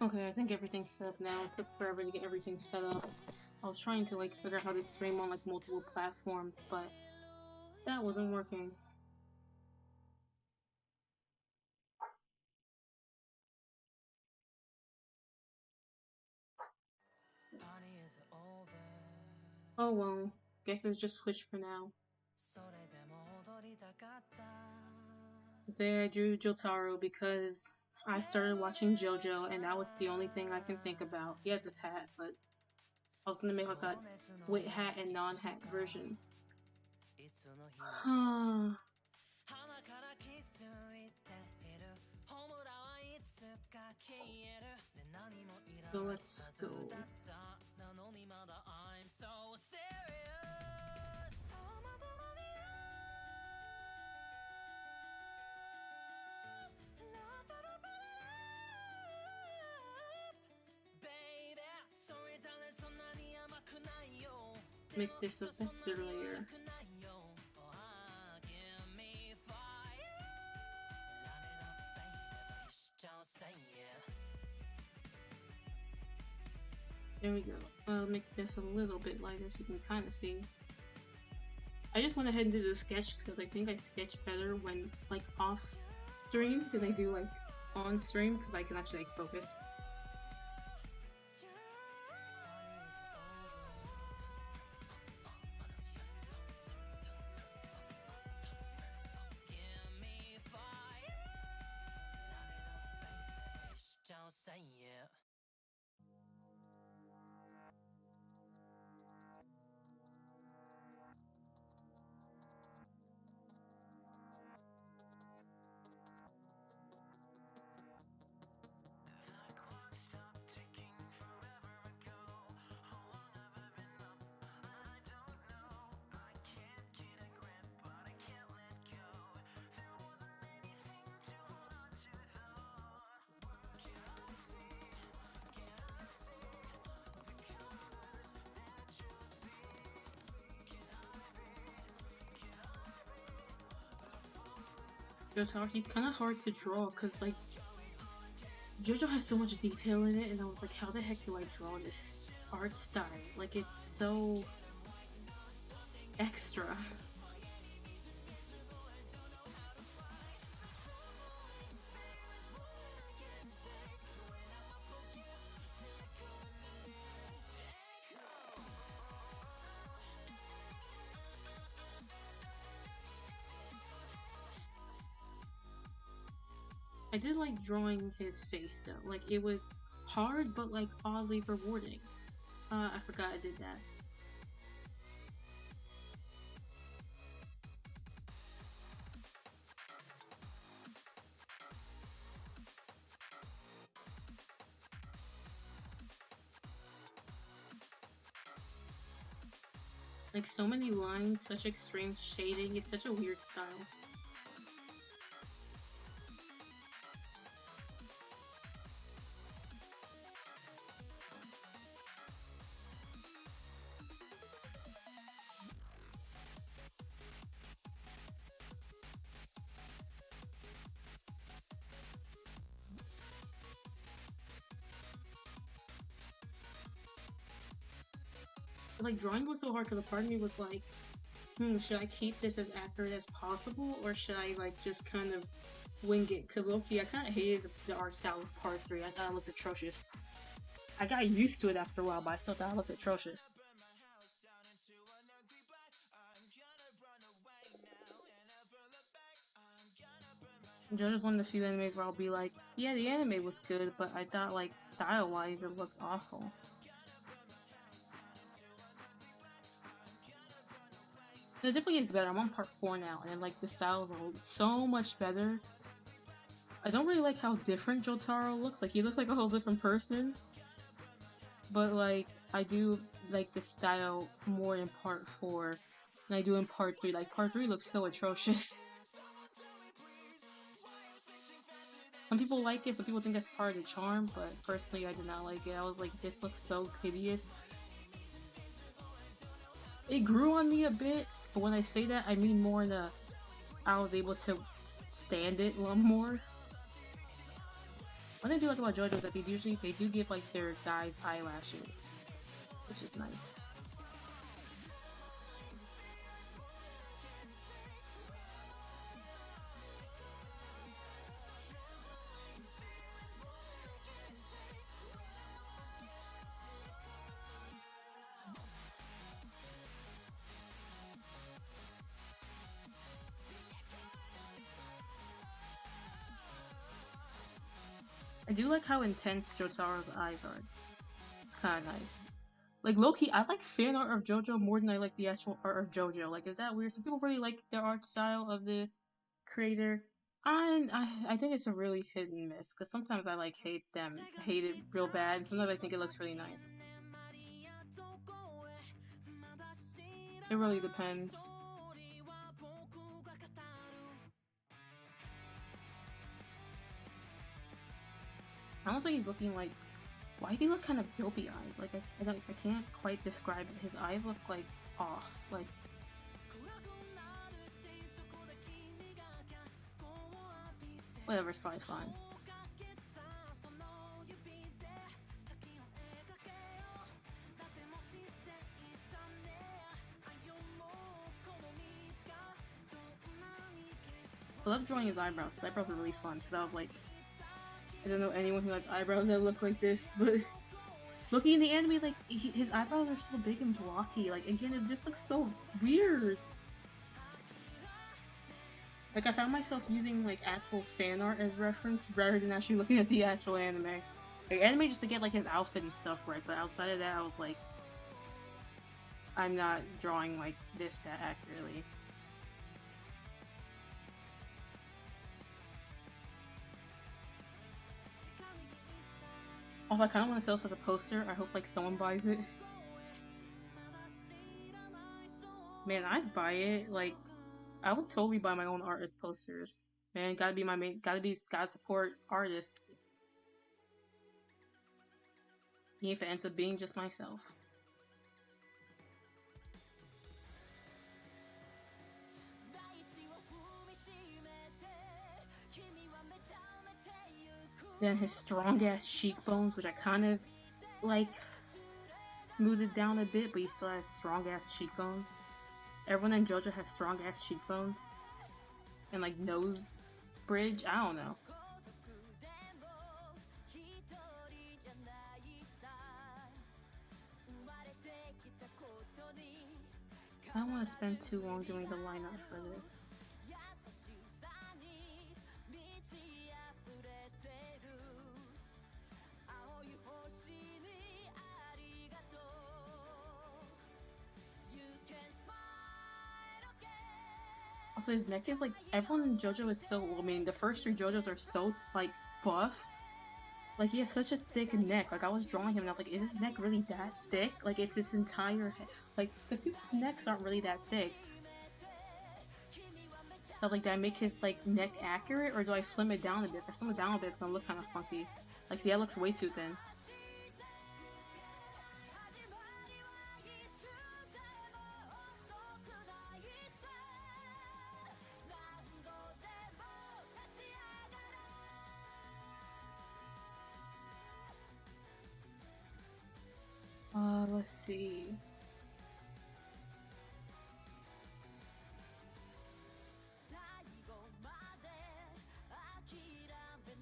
Okay, I think everything's set up now. It took forever to get everything set up. I was trying to like figure out how to stream on like multiple platforms, but that wasn't working. Oh well, guess it's just Switch for now. So there I drew Jotaro because I started watching Jojo and that was the only thing I can think about. He has his hat, but I was gonna make like a with hat and non-hat version. So let's go. Make this a vector layer. There we go. I'll make this a little bit lighter so you can kind of see. I just went ahead and did a sketch because I think I sketch better when like off stream than I do like on stream because I can actually like focus. Jotaro, he's kind of hard to draw because like Jojo has so much detail in it, and I was like, how the heck do I draw this art style? Like it's so extra. I did like drawing his face though. Like it was hard but like oddly rewarding. I forgot I did that. Like so many lines, such extreme shading, it's such a weird style. Like drawing was so hard because a part of me was like, should I keep this as accurate as possible or should I like just kind of wing it? Because low-key, I kind of hated the art style of part 3. I thought it looked atrocious. I got used to it after a while, but I still thought it looked atrocious. Jojo's one of the few animes where I'll be like, yeah, the anime was good, but I thought like style-wise it looks awful. It definitely gets better. I'm on part 4 now, and like the style is so much better. I don't really like how different Jotaro looks. Like he looks like a whole different person. But like I do like the style more in part 4 than I do in part 3. Like part 3 looks so atrocious. Some people like it, some people think that's part of the charm, but personally I did not like it. I was like, this looks so hideous. It grew on me a bit, but when I say that, I mean more in a I was able to stand it a little more. What I do like about Jojo is that they do give like their guys eyelashes, which is nice. I do like how intense Jotaro's eyes are. It's kind of nice. Like low-key, I like fan art of JoJo more than I like the actual art of JoJo. Like, is that weird? Some people really like the art style of the creator. I think it's a really hit and miss because sometimes I like hate it real bad, and sometimes I think it looks really nice. It really depends. Honestly, he's looking like, why do he look kind of dopey eyed? Like I can't quite describe it. His eyes look like off. Like whatever, it's probably fine. I love drawing his eyebrows. His eyebrows are really fun. Cause I was like, I don't know anyone who has eyebrows that look like this, but looking in the anime, like his eyebrows are so big and blocky. Like again, it just looks so weird. Like I found myself using like actual fan art as reference rather than actually looking at the actual anime. Like anime just to get like his outfit and stuff right, but outside of that, I was like, I'm not drawing like this that accurately. Also, I kind of want to sell this as a poster. I hope like someone buys it. Man, I'd buy it. Like, I would totally buy my own art as posters. Man, gotta be my main. Gotta support artists. Even if it ends up being just myself. Then his strong ass cheekbones, which I kind of like smoothed down a bit, but he still has strong ass cheekbones. Everyone in JoJo has strong ass cheekbones and like nose bridge. I don't know. I don't want to spend too long doing the lineup for this. Also, his neck is like, everyone in JoJo is so, I mean, the first three JoJos are so like buff. Like he has such a thick neck. Like I was drawing him and I was like, is his neck really that thick? Like it's his entire head. Like, because people's necks aren't really that thick. But like, do I make his like neck accurate or do I slim it down a bit? If I slim it down a bit, it's gonna look kind of funky. Like, see, that looks way too thin. Let's see.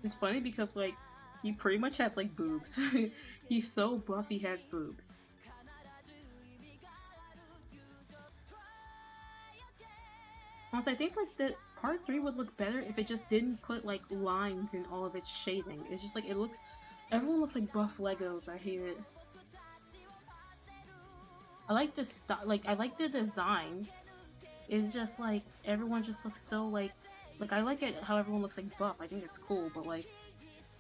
It's funny because like he pretty much has like boobs. He's so buff he has boobs. Also, I think like the part 3 would look better if it just didn't put like lines in all of its shading. It's just like it looks, everyone looks like buff Legos. I hate it. I like the style, like I like the designs. It's just like everyone just looks so like I like it how everyone looks like buff. I think it's cool, but like,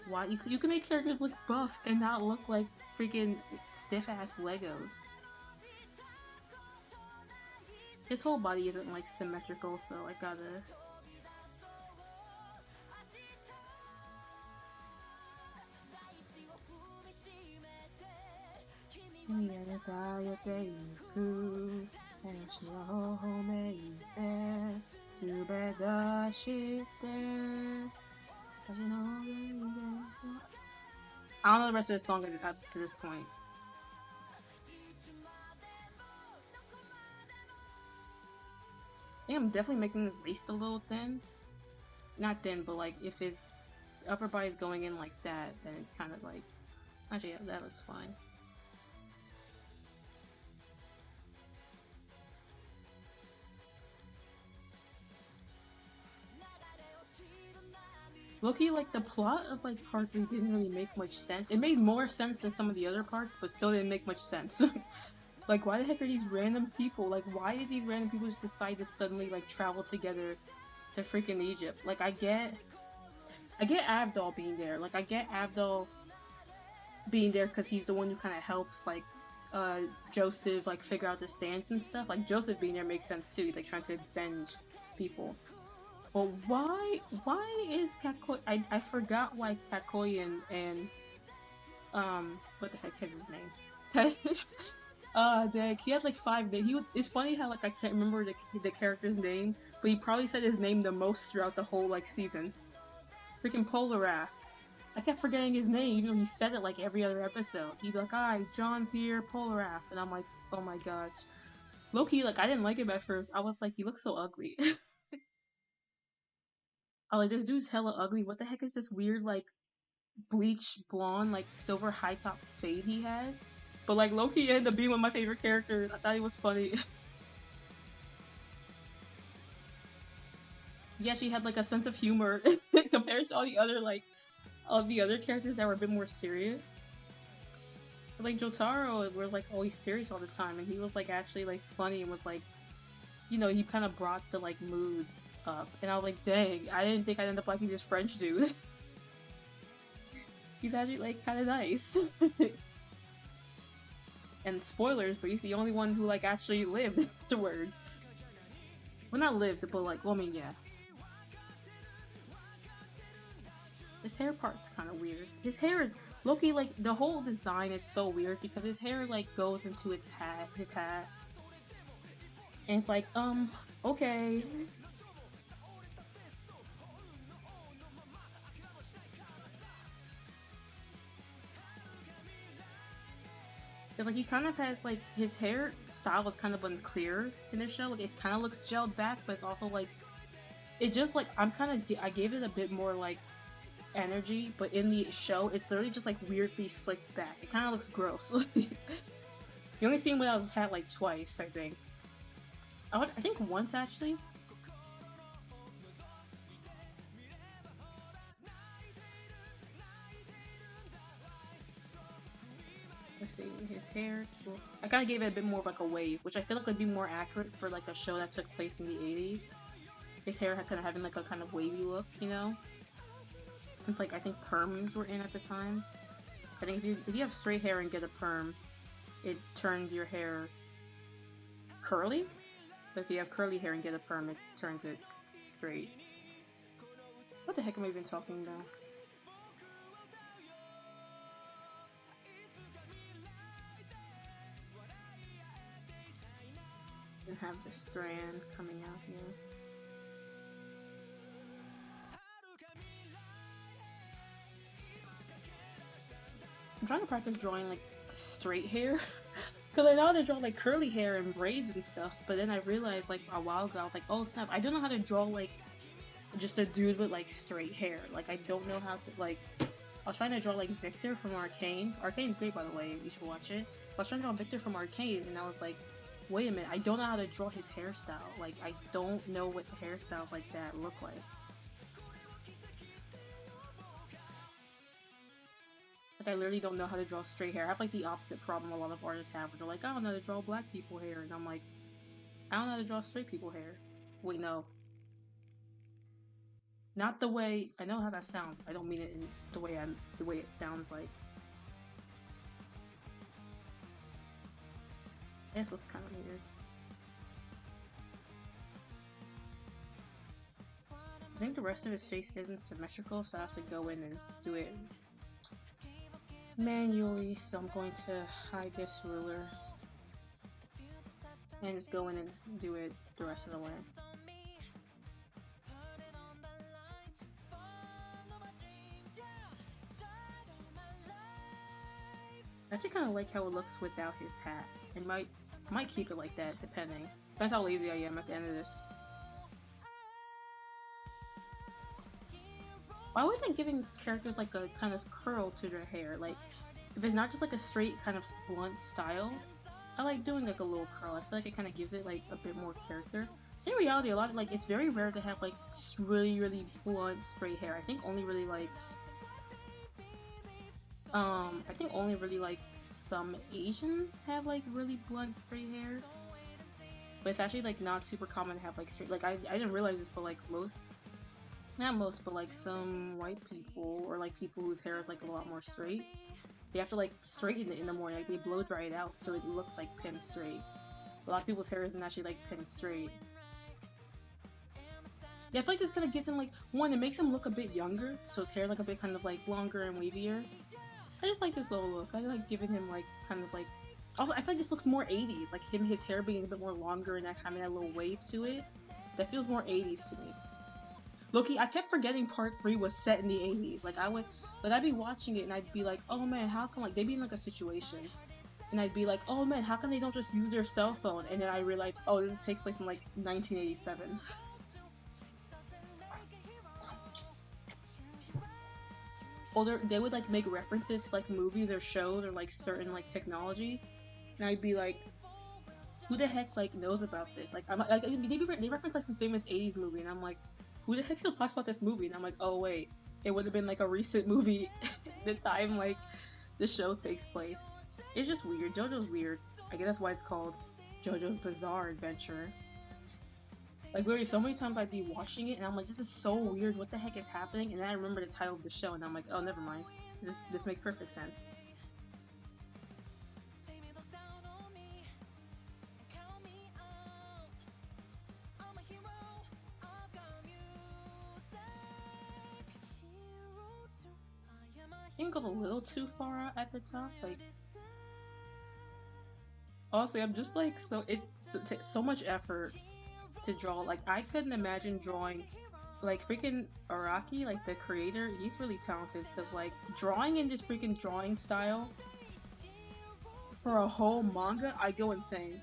why you can make characters look buff and not look like freaking stiff ass Legos. His whole body isn't like symmetrical, so I gotta. I don't know the rest of the song up to this point. I think I'm definitely making this waist a little thin. Not thin, but like if his upper body is going in like that, then it's kind of like, actually, yeah, that looks fine. Loki, like the plot of like part 3 didn't really make much sense. It made more sense than some of the other parts, but still didn't make much sense. Like, why the heck are these random people? Like, why did these random people just decide to suddenly like travel together to freaking Egypt? Like, I get Avdol being there. Like, I get Avdol being there because he's the one who kind of helps like Joseph like figure out the stands and stuff. Like, Joseph being there makes sense too. Like, trying to avenge people. But why is Kakoi? I forgot why Kakoi and what the heck is his name? Dang, he had like 5 names. It's funny how like I can't remember the character's name, but he probably said his name the most throughout the whole like season. Freaking Polarath. I kept forgetting his name, even though he said it like every other episode. He'd be like, "Hi, John Pierre Polarath," and I'm like, "Oh my gosh." Loki, like I didn't like him at first. I was like, he looks so ugly. I was like, this dude's hella ugly. What the heck is this weird like bleach blonde like silver high top fade he has? But like Loki ended up being one of my favorite characters. I thought he was funny. He actually had like a sense of humor compared to all the other characters that were a bit more serious. But, like Jotaro were like always serious all the time, and he was like actually like funny and was like, you know, he kind of brought the like mood up. And I was like, dang, I didn't think I'd end up liking this French dude. He's actually like kind of nice. And spoilers, but he's the only one who like actually lived afterwards. Well, not lived, but like, well, I mean, yeah. His hair part's kind of weird. His hair is Loki, like the whole design is so weird because his hair like goes into his hat, and it's like, okay. But, like he kind of has like his hair style is kind of unclear in this show. Like it kind of looks gelled back, but it's also like it just like I gave it a bit more like energy, but in the show it's literally just like weirdly slicked back. It kind of looks gross. You only seen without his hat like twice, I think. I think once actually. Let's see, his hair. Well, I kind of gave it a bit more of like a wave, which I feel like would be more accurate for like a show that took place in the 80s. His hair kind of having like a kind of wavy look, you know? Since like I think perms were in at the time. I think if you have straight hair and get a perm, it turns your hair curly. But if you have curly hair and get a perm, it turns it straight. What the heck am I even talking about? And have the strand coming out here. I'm trying to practice drawing like straight hair. Because I know how to draw like curly hair and braids and stuff, but then I realized like a while ago, I was like, oh snap, I don't know how to draw like just a dude with like straight hair. Like I don't know how to like, I was trying to draw like Victor from Arcane. Arcane's great by the way, you should watch it. I was trying to draw Victor from Arcane and I was like, wait a minute, I don't know how to draw his hairstyle. Like I don't know what hairstyles like that look like. Like I literally don't know how to draw straight hair. I have like the opposite problem a lot of artists have where they're like, I don't know how to draw black people hair, and I'm like, I don't know how to draw straight people hair. Wait, no. Not the way I know how that sounds. I don't mean it in the way it sounds like. This looks kind of weird. I think the rest of his face isn't symmetrical, so I have to go in and do it manually. So I'm going to hide this ruler and just go in and do it the rest of the way. I actually kind of like how it looks without his hat. It might keep it like that, depending. Depends how lazy I am at the end of this. Why was I giving characters like a kind of curl to their hair? Like, if it's not just like a straight kind of blunt style, I like doing like a little curl. I feel like it kind of gives it like a bit more character. In reality, a lot of like it's very rare to have like really blunt straight hair. I think only really like I think only really like some Asians have like really blunt straight hair. But it's actually like not super common to have like straight, like I didn't realize this, but like most, not most, but like some white people or like people whose hair is like a lot more straight, they have to like straighten it in the morning, like they blow dry it out so it looks like pin straight. A lot of people's hair isn't actually like pin straight. Yeah, I feel like this kind of gives him like, one, it makes him look a bit younger, so his hair like a bit kind of like longer and wavier. I just like this little look. I like giving him like kind of like, also I feel like this looks more 80s, like his hair being a bit more longer and that having that little wave to it. That feels more 80s to me. Loki, I kept forgetting part 3 was set in the 80s. Like I'd be watching it and I'd be like, oh man, how come, like they'd be in like a situation and I'd be like, oh man, how come they don't just use their cell phone? And then I realized, oh, this takes place in like 1987. Or they would like make references to like movies or shows or like certain like technology, and I'd be like, who the heck like knows about this? Like I'm like they reference like some famous 80s movie, and I'm like, who the heck still talks about this movie? And I'm like, oh wait, it would have been like a recent movie the time like the show takes place. It's just weird. JoJo's weird. I guess that's why it's called JoJo's Bizarre Adventure. Like literally so many times I'd be watching it and I'm like, this is so weird, what the heck is happening? And then I remember the title of the show and I'm like, oh, never mind. This makes perfect sense. I think it goes a little too far at the top, like honestly, I'm just like, so it takes so much effort to draw. Like I couldn't imagine drawing like freaking Araki, like the creator. He's really talented because like drawing in this freaking drawing style for a whole manga, I go insane.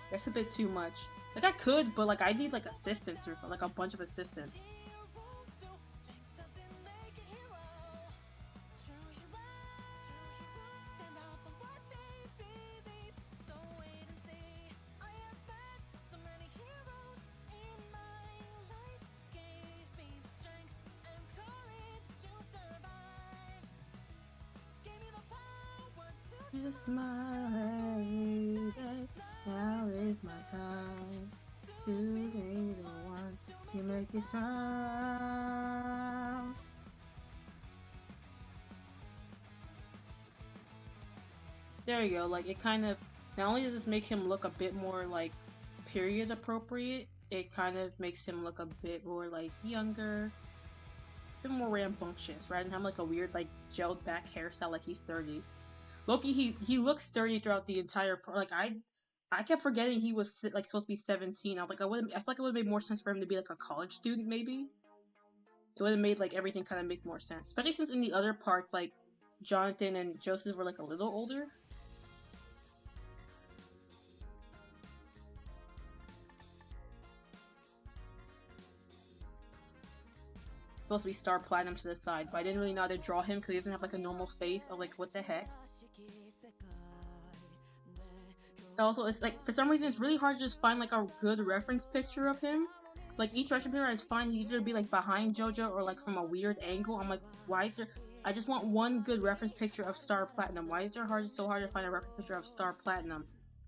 That's a bit too much. Like I could, but like I need like assistants or something, like a bunch of assistants. Just smile every day. Now is my time to be the one to make you smile. There you go. Like it kind of, not only does this make him look a bit more like period appropriate, it kind of makes him look a bit more like younger, a bit more rambunctious, rather than having like a weird like gelled back hairstyle like he's 30. Loki, he looks sturdy throughout the entire part. Like I kept forgetting he was like supposed to be 17. I was like, I feel like it would have made more sense for him to be like a college student. Maybe it would have made like everything kind of make more sense, especially since in the other parts like Jonathan and Joseph were like a little older. It's supposed to be Star Platinum to the side, but I didn't really know how to draw him because he doesn't have like a normal face. I was like, what the heck? Also, it's like for some reason it's really hard to just find like a good reference picture of him. Like each reference picture I'd find either be like behind Jojo or like from a weird angle. I'm like, why is there? I just want one good reference picture of Star Platinum. Why is there so hard to find a reference picture of Star Platinum?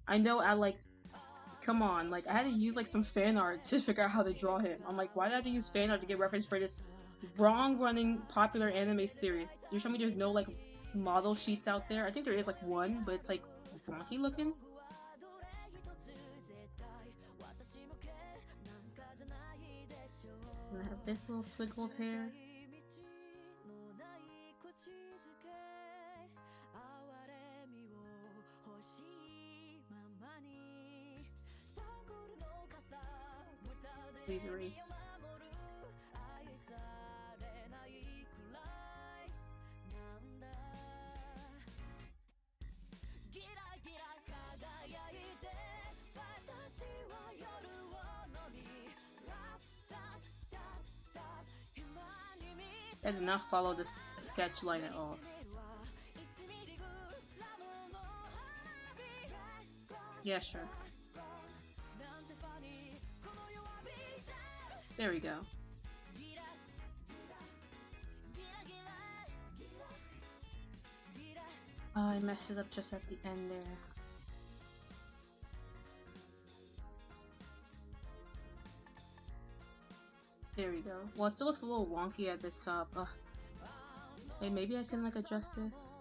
I know I like, come on, like I had to use like some fan art to figure out how to draw him. I'm like, why did I have to use fan art to get reference for this wrong running popular anime series? You're telling me there's no like model sheets out there? I think there is like one, but it's like wonky looking. And I have this little swiggle of hair. Please erase. I did not follow this sketch line at all. Yeah, sure. There we go. Oh, I messed it up just at the end there. There we go. Well, it still looks a little wonky at the top. Hey, maybe I can like adjust this.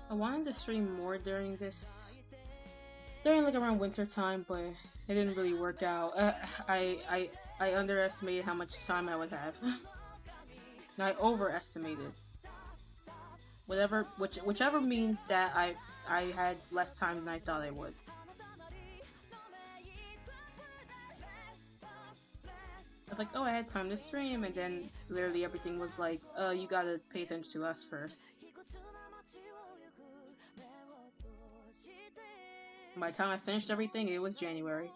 I wanted to stream more during like around winter time, but it didn't really work out. I underestimated how much time I would have. I overestimated. Whichever means that I had less time than I thought I would. I was like, oh, I had time to stream, and then literally everything was like, you gotta pay attention to us first. By the time I finished everything, it was January.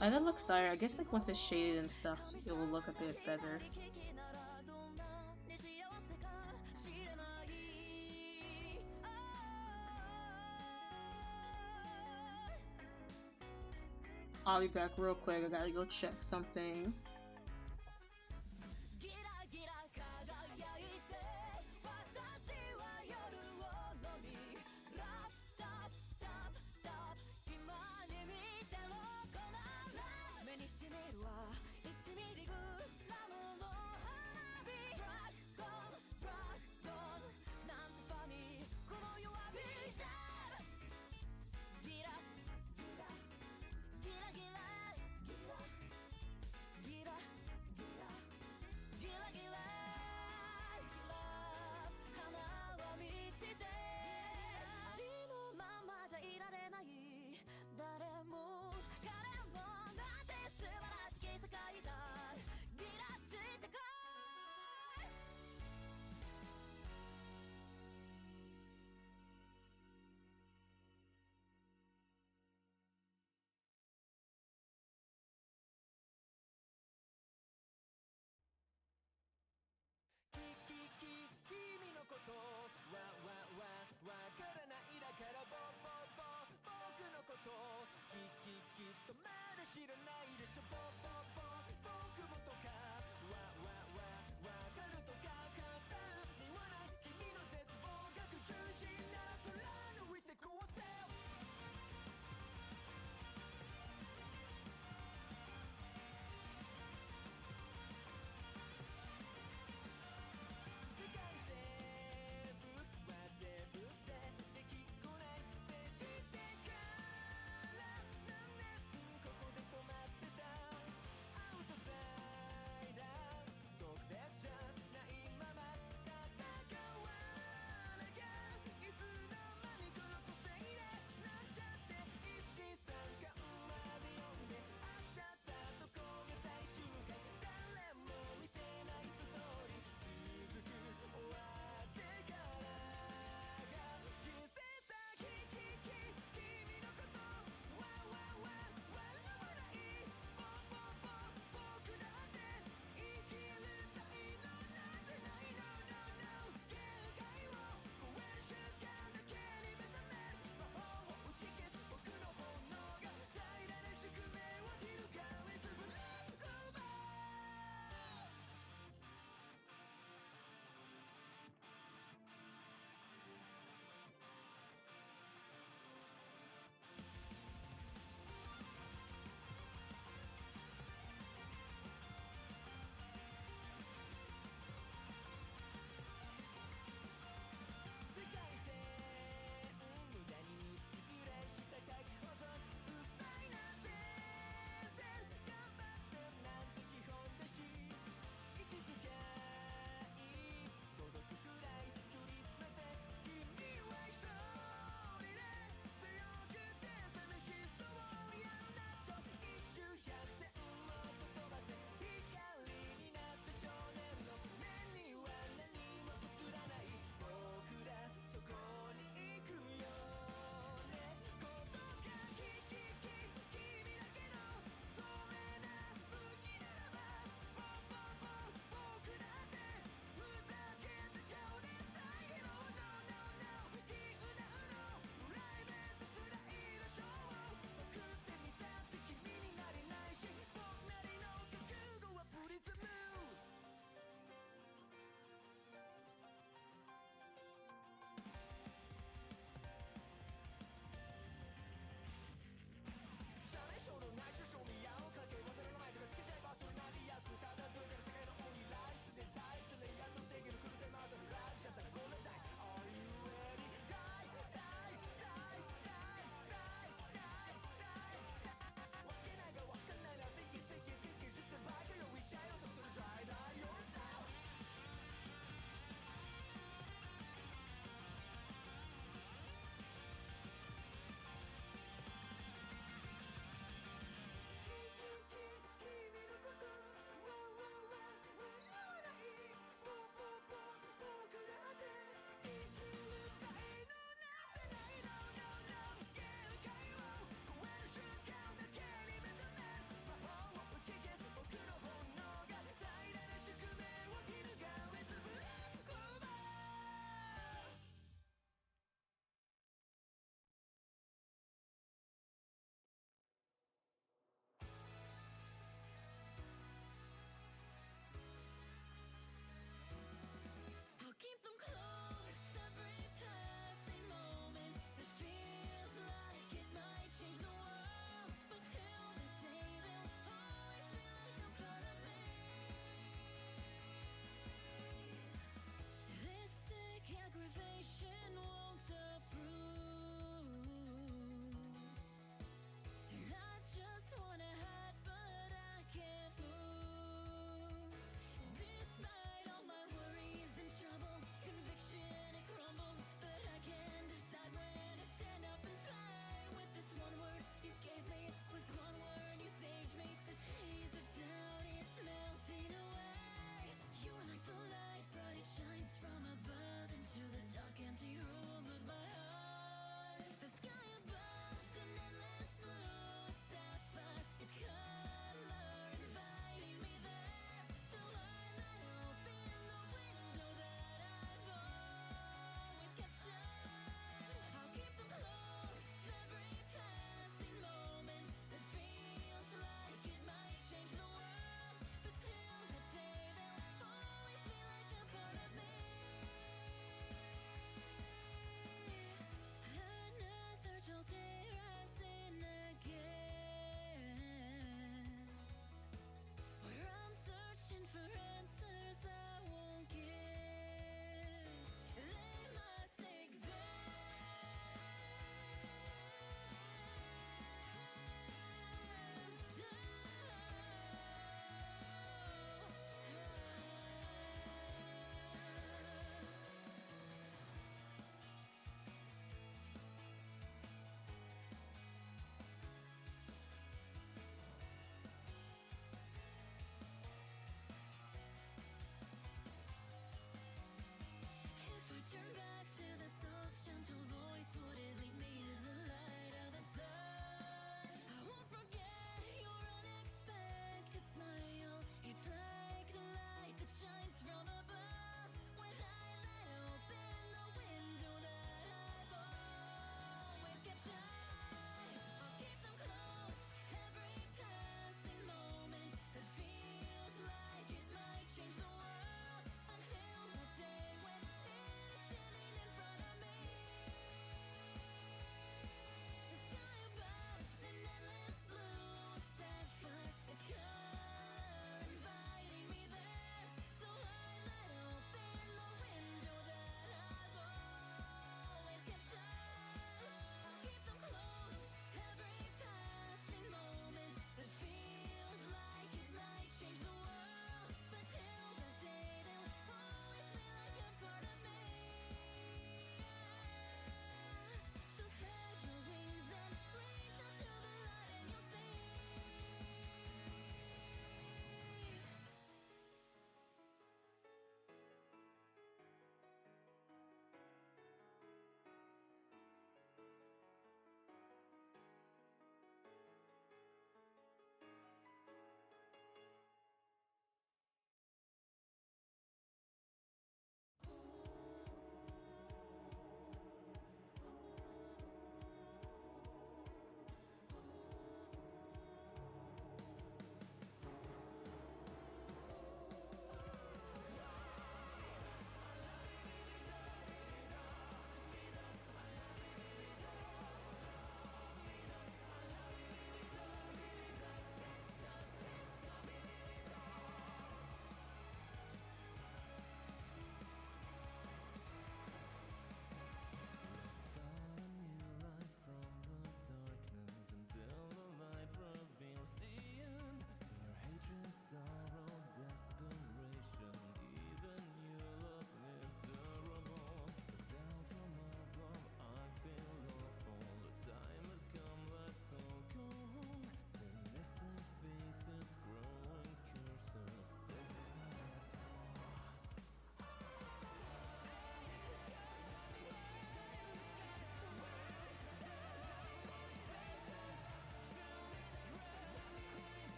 That looks sorry. I guess like once it's shaded and stuff, it will look a bit better. I'll be back real quick. I gotta go check something.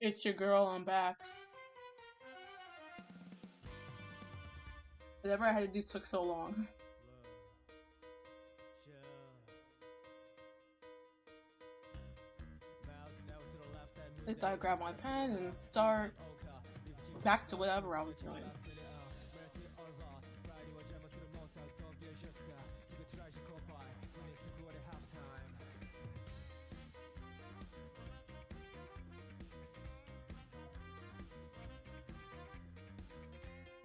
It's your girl, I'm back. Whatever I had to do took so long. I gotta grab my pen and start back to whatever I was doing.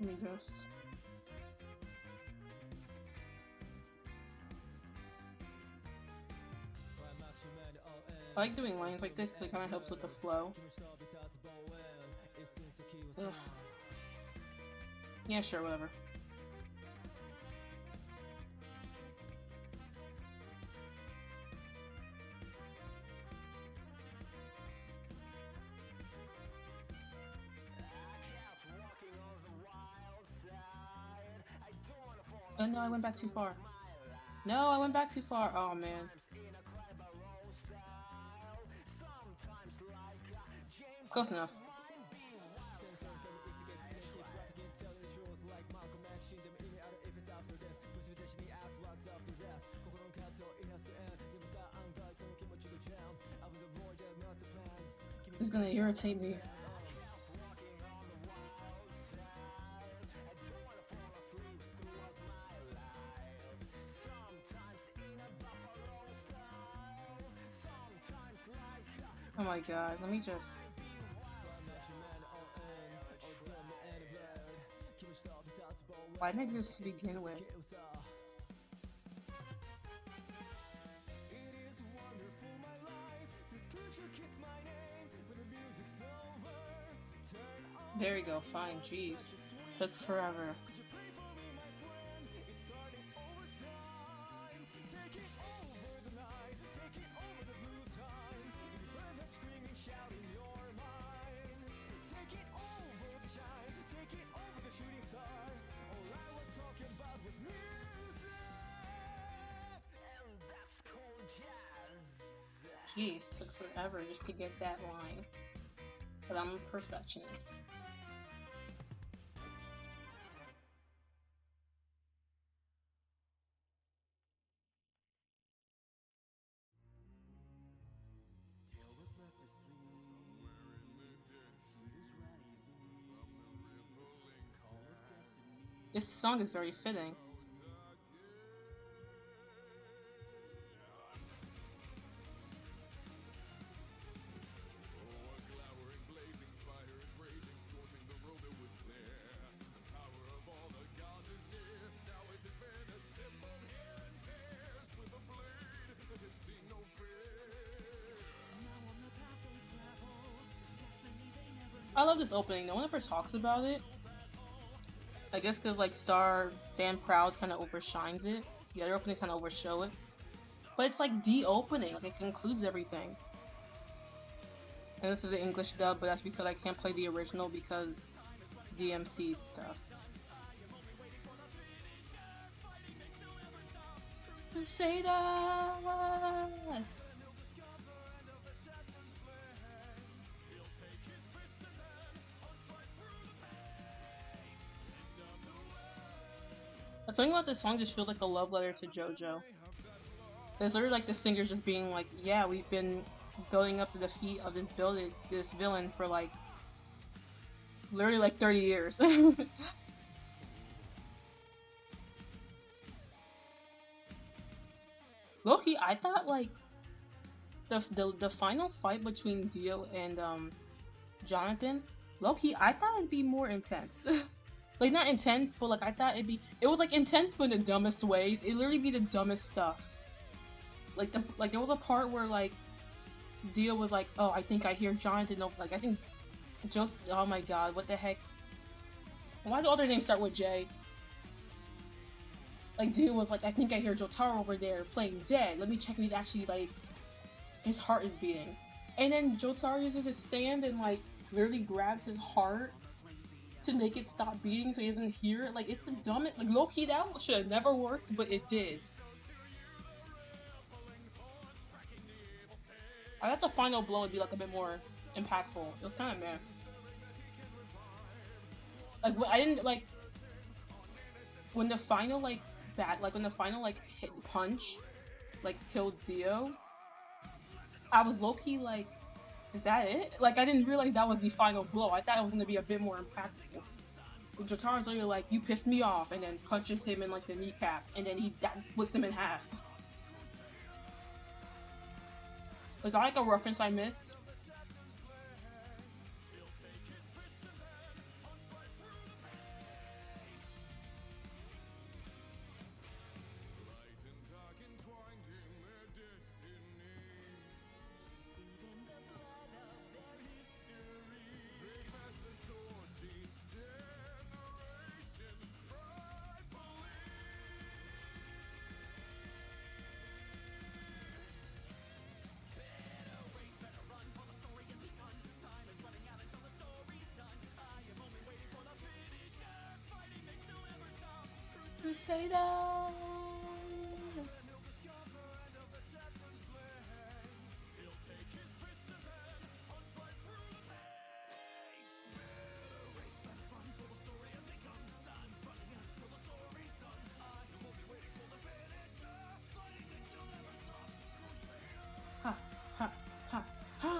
Let me just... I like doing lines like this because it kind of helps with the flow. Ugh. Yeah, sure, whatever. Oh no, I went back too far. No, I went back too far. Oh man. Close enough. It's gonna irritate me. Oh my god, let me just... Why didn't I do this to begin with? There we go, fine, jeez. Took forever. Jeez, took forever just to get that line. But I'm a perfectionist. This song is very fitting. I love this opening. No one ever talks about it. I guess because like Stand Proud kind of overshines it. The other openings kind of overshow it. But it's like the opening. Like it concludes everything. And this is the English dub, but that's because I can't play the original because DMC stuff. Say that. Something about this song just feels like a love letter to Jojo. There's literally like the singers just being like, yeah, we've been building up to the defeat of this villain for like literally like 30 years. Low-key, I thought like the final fight between Dio and Jonathan, low-key, I thought it'd be more intense. Like, not intense, but like, I thought it was like intense but in the dumbest ways. It'd literally be the dumbest stuff. Like, there was a part where like, Dio was like, oh, I think I hear Jonathan, like, I think, just, oh my god, what the heck? Why do all their names start with J? Like, Dio was like, I think I hear Jotaro over there playing dead. Let me check if he's actually, like, his heart is beating. And then Jotaro uses his stand and, like, literally grabs his heart to make it stop beating so he doesn't hear it. Like, it's the dumbest. Like, low-key, that should have never worked, but it did. I thought the final blow would be, like, a bit more impactful. It was kind of meh. Like I didn't like when the final when the final hit punch like killed Dio. I was low key like, is that it? Like I didn't realize that was the final blow. I thought it was gonna be a bit more impactful. Jotaro's literally like, you pissed me off, and then punches him in like the kneecap, and then that splits him in half. Was that like a reference I missed? Crusaders. Ha ha ha ha.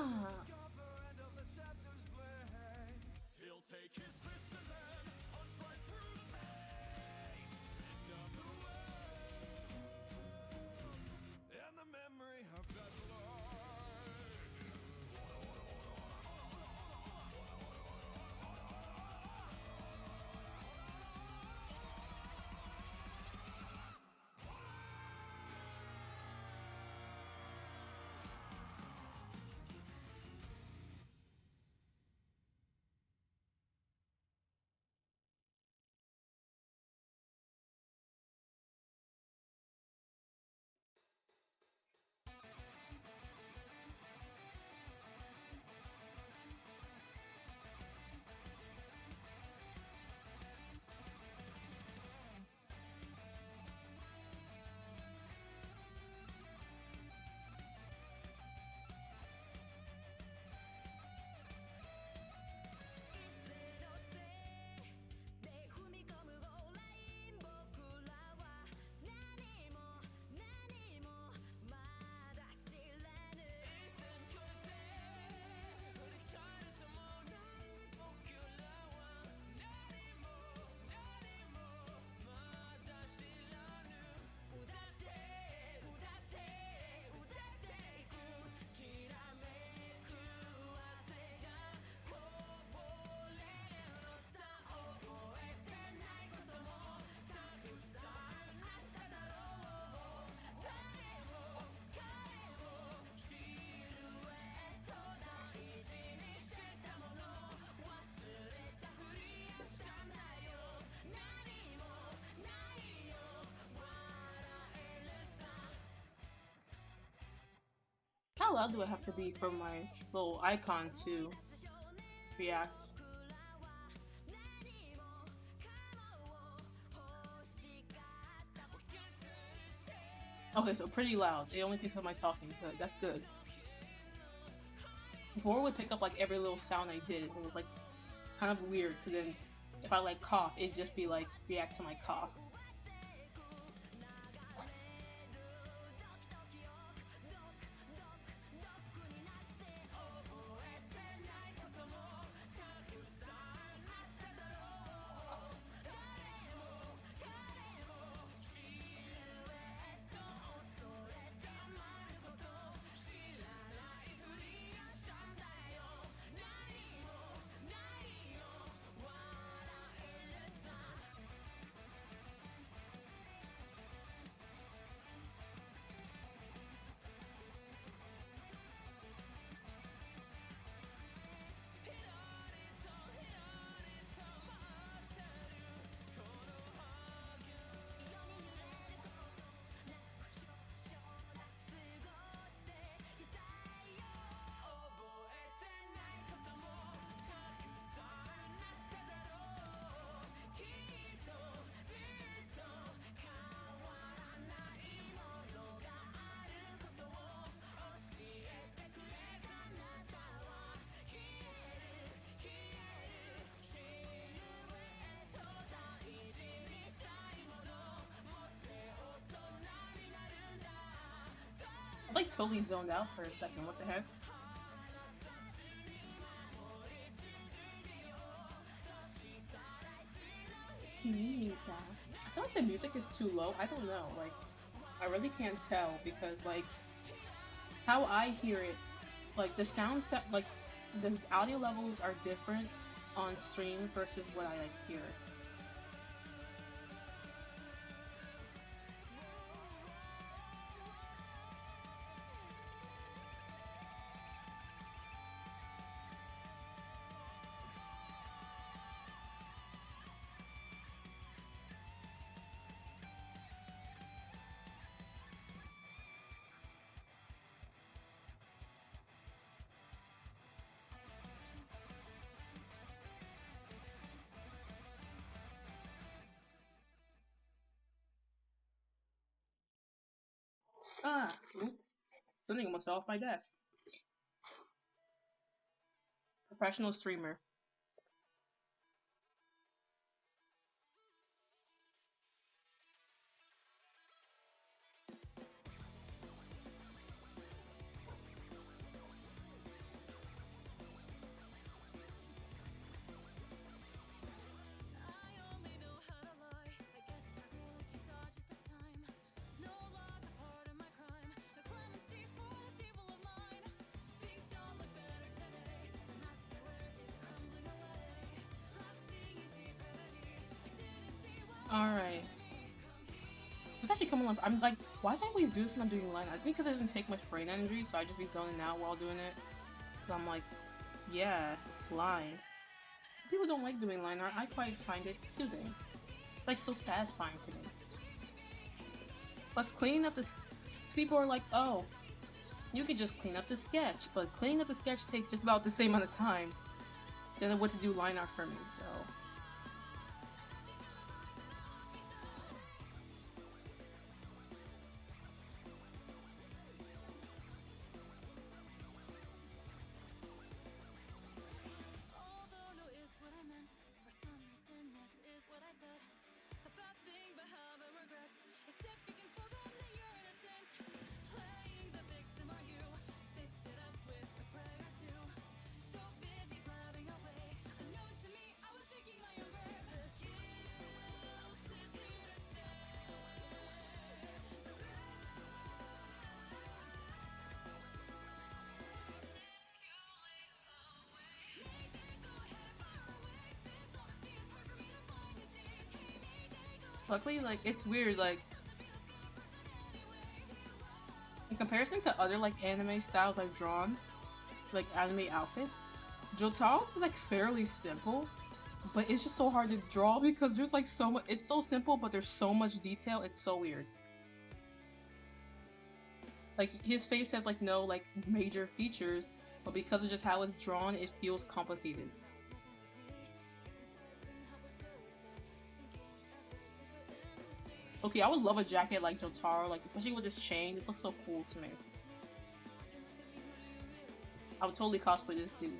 How loud do I have to be for my little icon to react? Okay, so pretty loud. It only picks up my talking. Good. That's good. Before it would pick up like every little sound I did. It was like kind of weird. Cause then if I like cough, it'd just be like react to my cough. totally zoned out for a second. What the heck? Mimita. I feel like the music is too low. I don't know. Like, I really can't tell because, like, how I hear it, like, the sound set, like, the audio levels are different on stream versus what I, like, hear. Ah, oop, something almost fell off my desk. Professional streamer. Alright. It's actually coming up. I'm like, why do I always do this when I'm doing line art? I think because it doesn't take much brain energy, so I just be zoning out while doing it. So I'm like, yeah, lines. Some people don't like doing line art. I quite find it soothing. Like, so satisfying to me. Plus, cleaning up the... People are like, oh, you can just clean up the sketch. But cleaning up the sketch takes just about the same amount of time than what to do line art for me, so... Luckily, like, it's weird, like, in comparison to other, like, anime styles I've drawn, like, anime outfits, Jotaro's is, like, fairly simple, but it's just so hard to draw because there's, like, so much- it's so simple, but there's so much detail, it's so weird. Like, his face has, like, no, like, major features, but because of just how it's drawn, it feels complicated. Okay, I would love a jacket like Jotaro, like, especially with this chain, it looks so cool to me. I would totally cosplay this dude.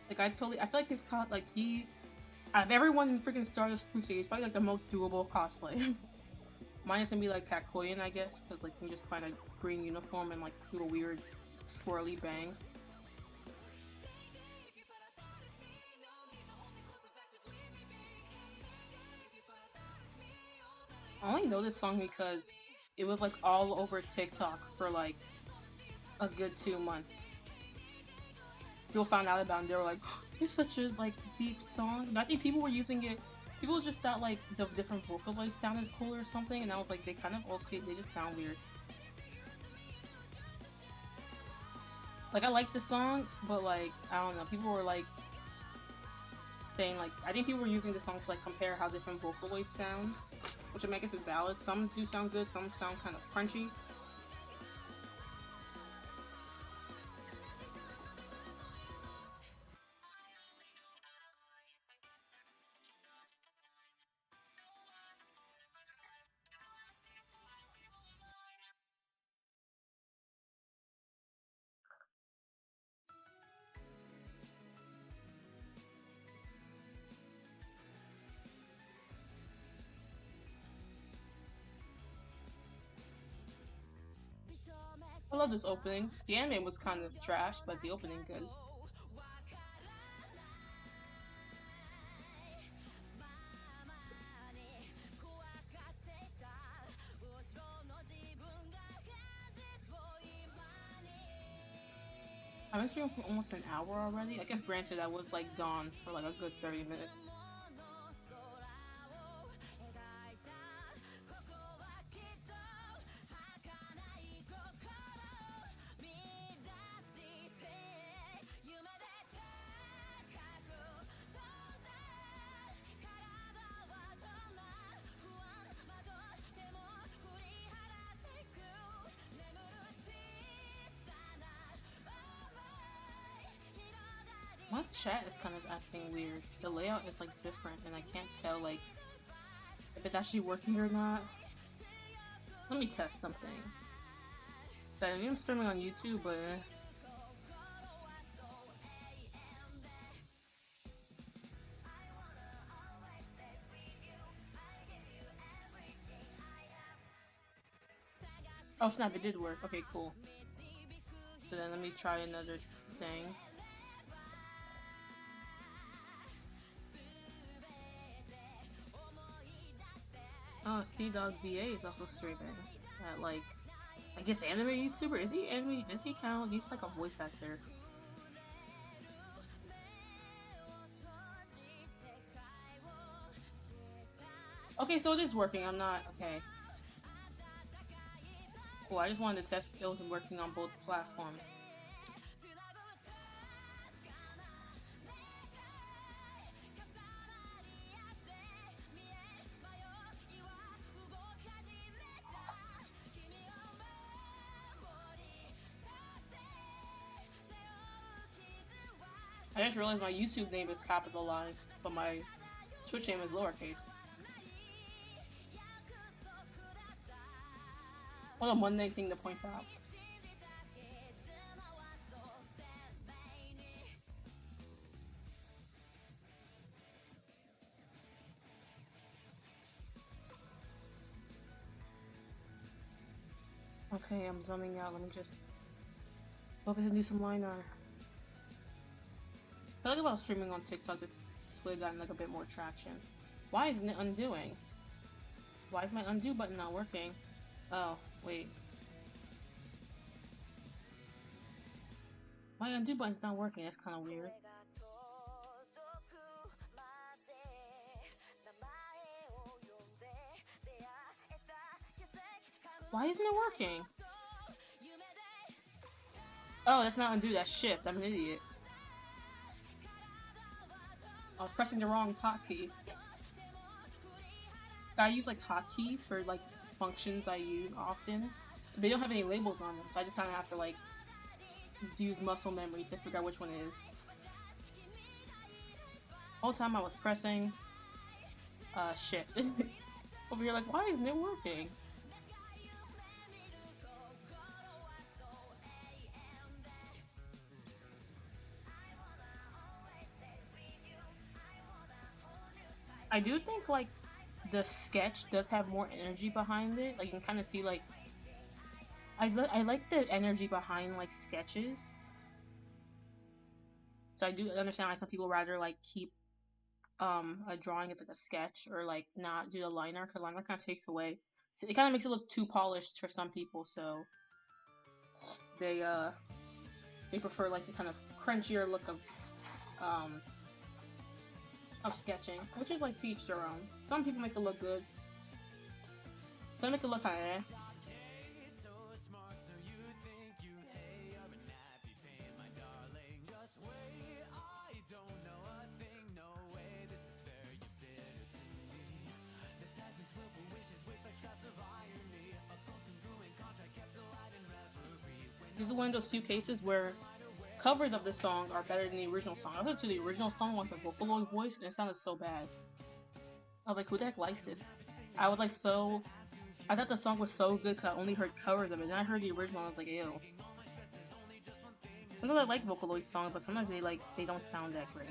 Like, I feel like his like, out of everyone in freaking Stardust Crusader, he's probably, like, the most doable cosplay. Mine is gonna be, like, Kakoyan, I guess, because, like, you just find a green uniform and, like, do a weird swirly bang. I only know this song because it was, like, all over TikTok for, like, a good 2 months. People found out about it and they were like, oh, it's such a, like, deep song. And I think people were using it, people just thought, like, the different vocal voice sounded cool or something, and I was like, they kind of, okay, they just sound weird. Like, I like the song, but, like, I don't know, people were, like, saying, like, I think people were using the song to, like, compare how different vocal weights sound, which I guess is valid. Some do sound good, some sound kind of crunchy. I love this opening. The anime was kind of trash, but the opening good. I've been streaming for almost an hour already. I guess granted I was like gone for like a good 30 minutes. My chat is kind of acting weird. The layout is like different and I can't tell like if it's actually working or not. Let me test something. I am streaming on YouTube, but oh snap, it did work. Okay, cool. So then let me try another thing. Oh, C-Dog VA is also streaming. Like, I guess anime YouTuber? Is he anime? Does he count? He's like a voice actor. Okay, so it is working. I'm not... Okay. Cool, I just wanted to test if it was working on both platforms. I just realized my YouTube name is capitalized, but my Twitch name is lowercase. What a mundane thing to point out. Okay, I'm zooming out. Let me just focus and do some line art. I feel like if I was streaming on TikTok, this would have gotten like a bit more traction. Why isn't it undoing? Why is my undo button not working? Oh, wait. My undo button's not working. That's kind of weird. Why isn't it working? Oh, that's not undo, that's shift. I'm an idiot. I was pressing the wrong hotkey. I use like hotkeys for like functions I use often. They don't have any labels on them, so I just kind of have to like use muscle memory to figure out which one it is. The whole time I was pressing shift. Over here like, why isn't it working? I do think like the sketch does have more energy behind it. Like you can kind of see like I like the energy behind like sketches. So I do understand why some people rather like keep a drawing as like a sketch or like not do the liner, because liner kind of takes away. So it kind of makes it look too polished for some people. So they prefer like the kind of crunchier look of sketching, which is like to each their own. Some people make it look good. Some make it look kind of eh. This is one of those few cases where covers of the song are better than the original song. I listened to the original song with the Vocaloid voice and it sounded so bad. I was like, who the heck likes this? I was like I thought the song was so good because I only heard covers of it. Then I heard the original and I was like, ew. Sometimes I like Vocaloid songs, but sometimes they don't sound that great.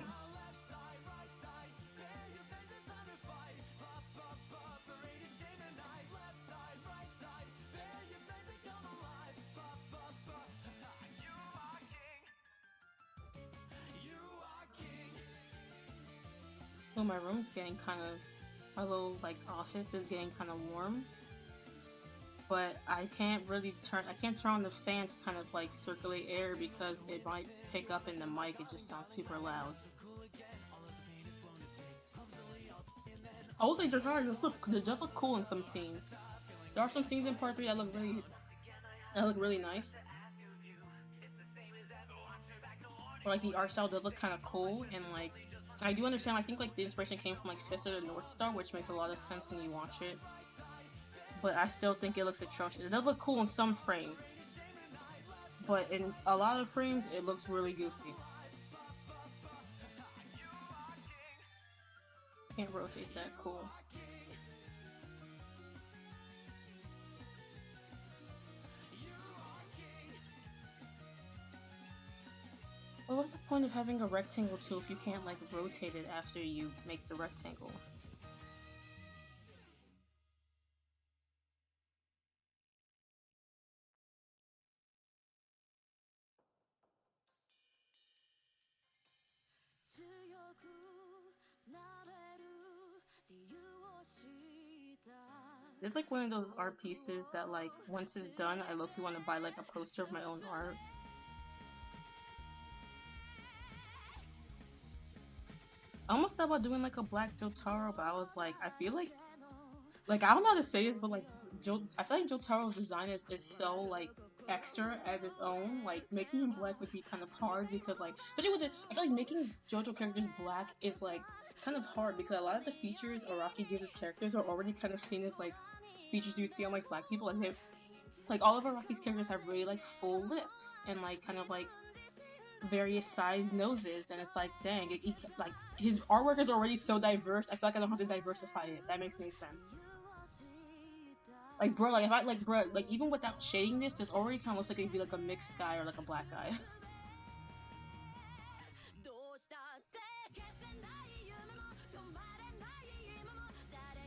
my room's getting kind of, my little like office is getting kind of warm, but I can't turn on the fan to kind of like circulate air because it might pick up in the mic. It just sounds super loud. I will say Jotaro does look cool in some scenes. There are some scenes in part 3 that look really nice. Or like the art style does look kind of cool, and like I do understand. I think like the inspiration came from like Fist of the North Star, which makes a lot of sense when you watch it. But I still think it looks atrocious. It does look cool in some frames, but in a lot of frames, it looks really goofy. Can't rotate that. Cool. Well, what's the point of having a rectangle tool if you can't like rotate it after you make the rectangle? It's like one of those art pieces that like once it's done, I low-key want to buy like a poster of my own art. I almost thought about doing like a black Jotaro, but I was like, I feel like I don't know how to say this, but like I feel like Jotaro's design is so like extra as its own. Like making him black would be kind of hard because like, especially with I feel like making JoJo characters black is like kind of hard because a lot of the features Araki gives his characters are already kind of seen as like features you see on like black people. Like all of Araki's characters have really like full lips and like kind of like various sized noses, and it's like, dang, like his artwork is already so diverse. I feel like I don't have to diversify it. If that makes any sense. Like, bro, like if I like even without shading this already kind of looks like it'd be like a mixed guy or like a black guy.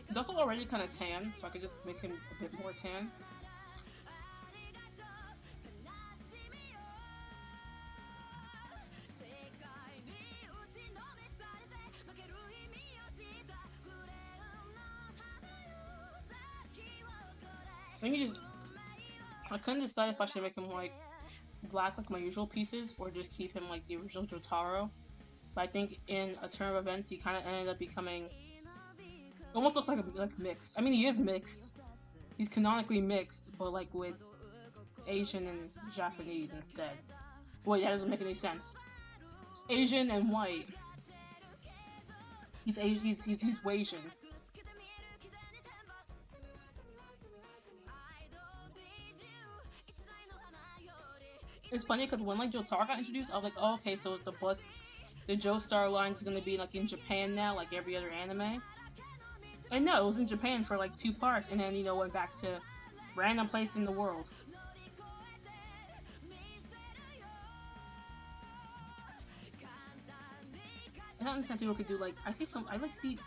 He's also already kind of tan, so I could just make him a bit more tan. I couldn't decide if I should make him like black like my usual pieces or just keep him like the original Jotaro. But I think in a turn of events he kind of ended up becoming almost looks like mixed. I mean, he is mixed. He's canonically mixed, but like with Asian and Japanese instead. Wait, that doesn't make any sense. Asian and white. He's Asian. He's Wasian. It's funny because when like Jotaro got introduced, I was like, oh, okay, so the Joestar line is gonna be like in Japan now, like every other anime. And no, it was in Japan for like 2 parts, and then went back to random place in the world. I don't understand people could do like I see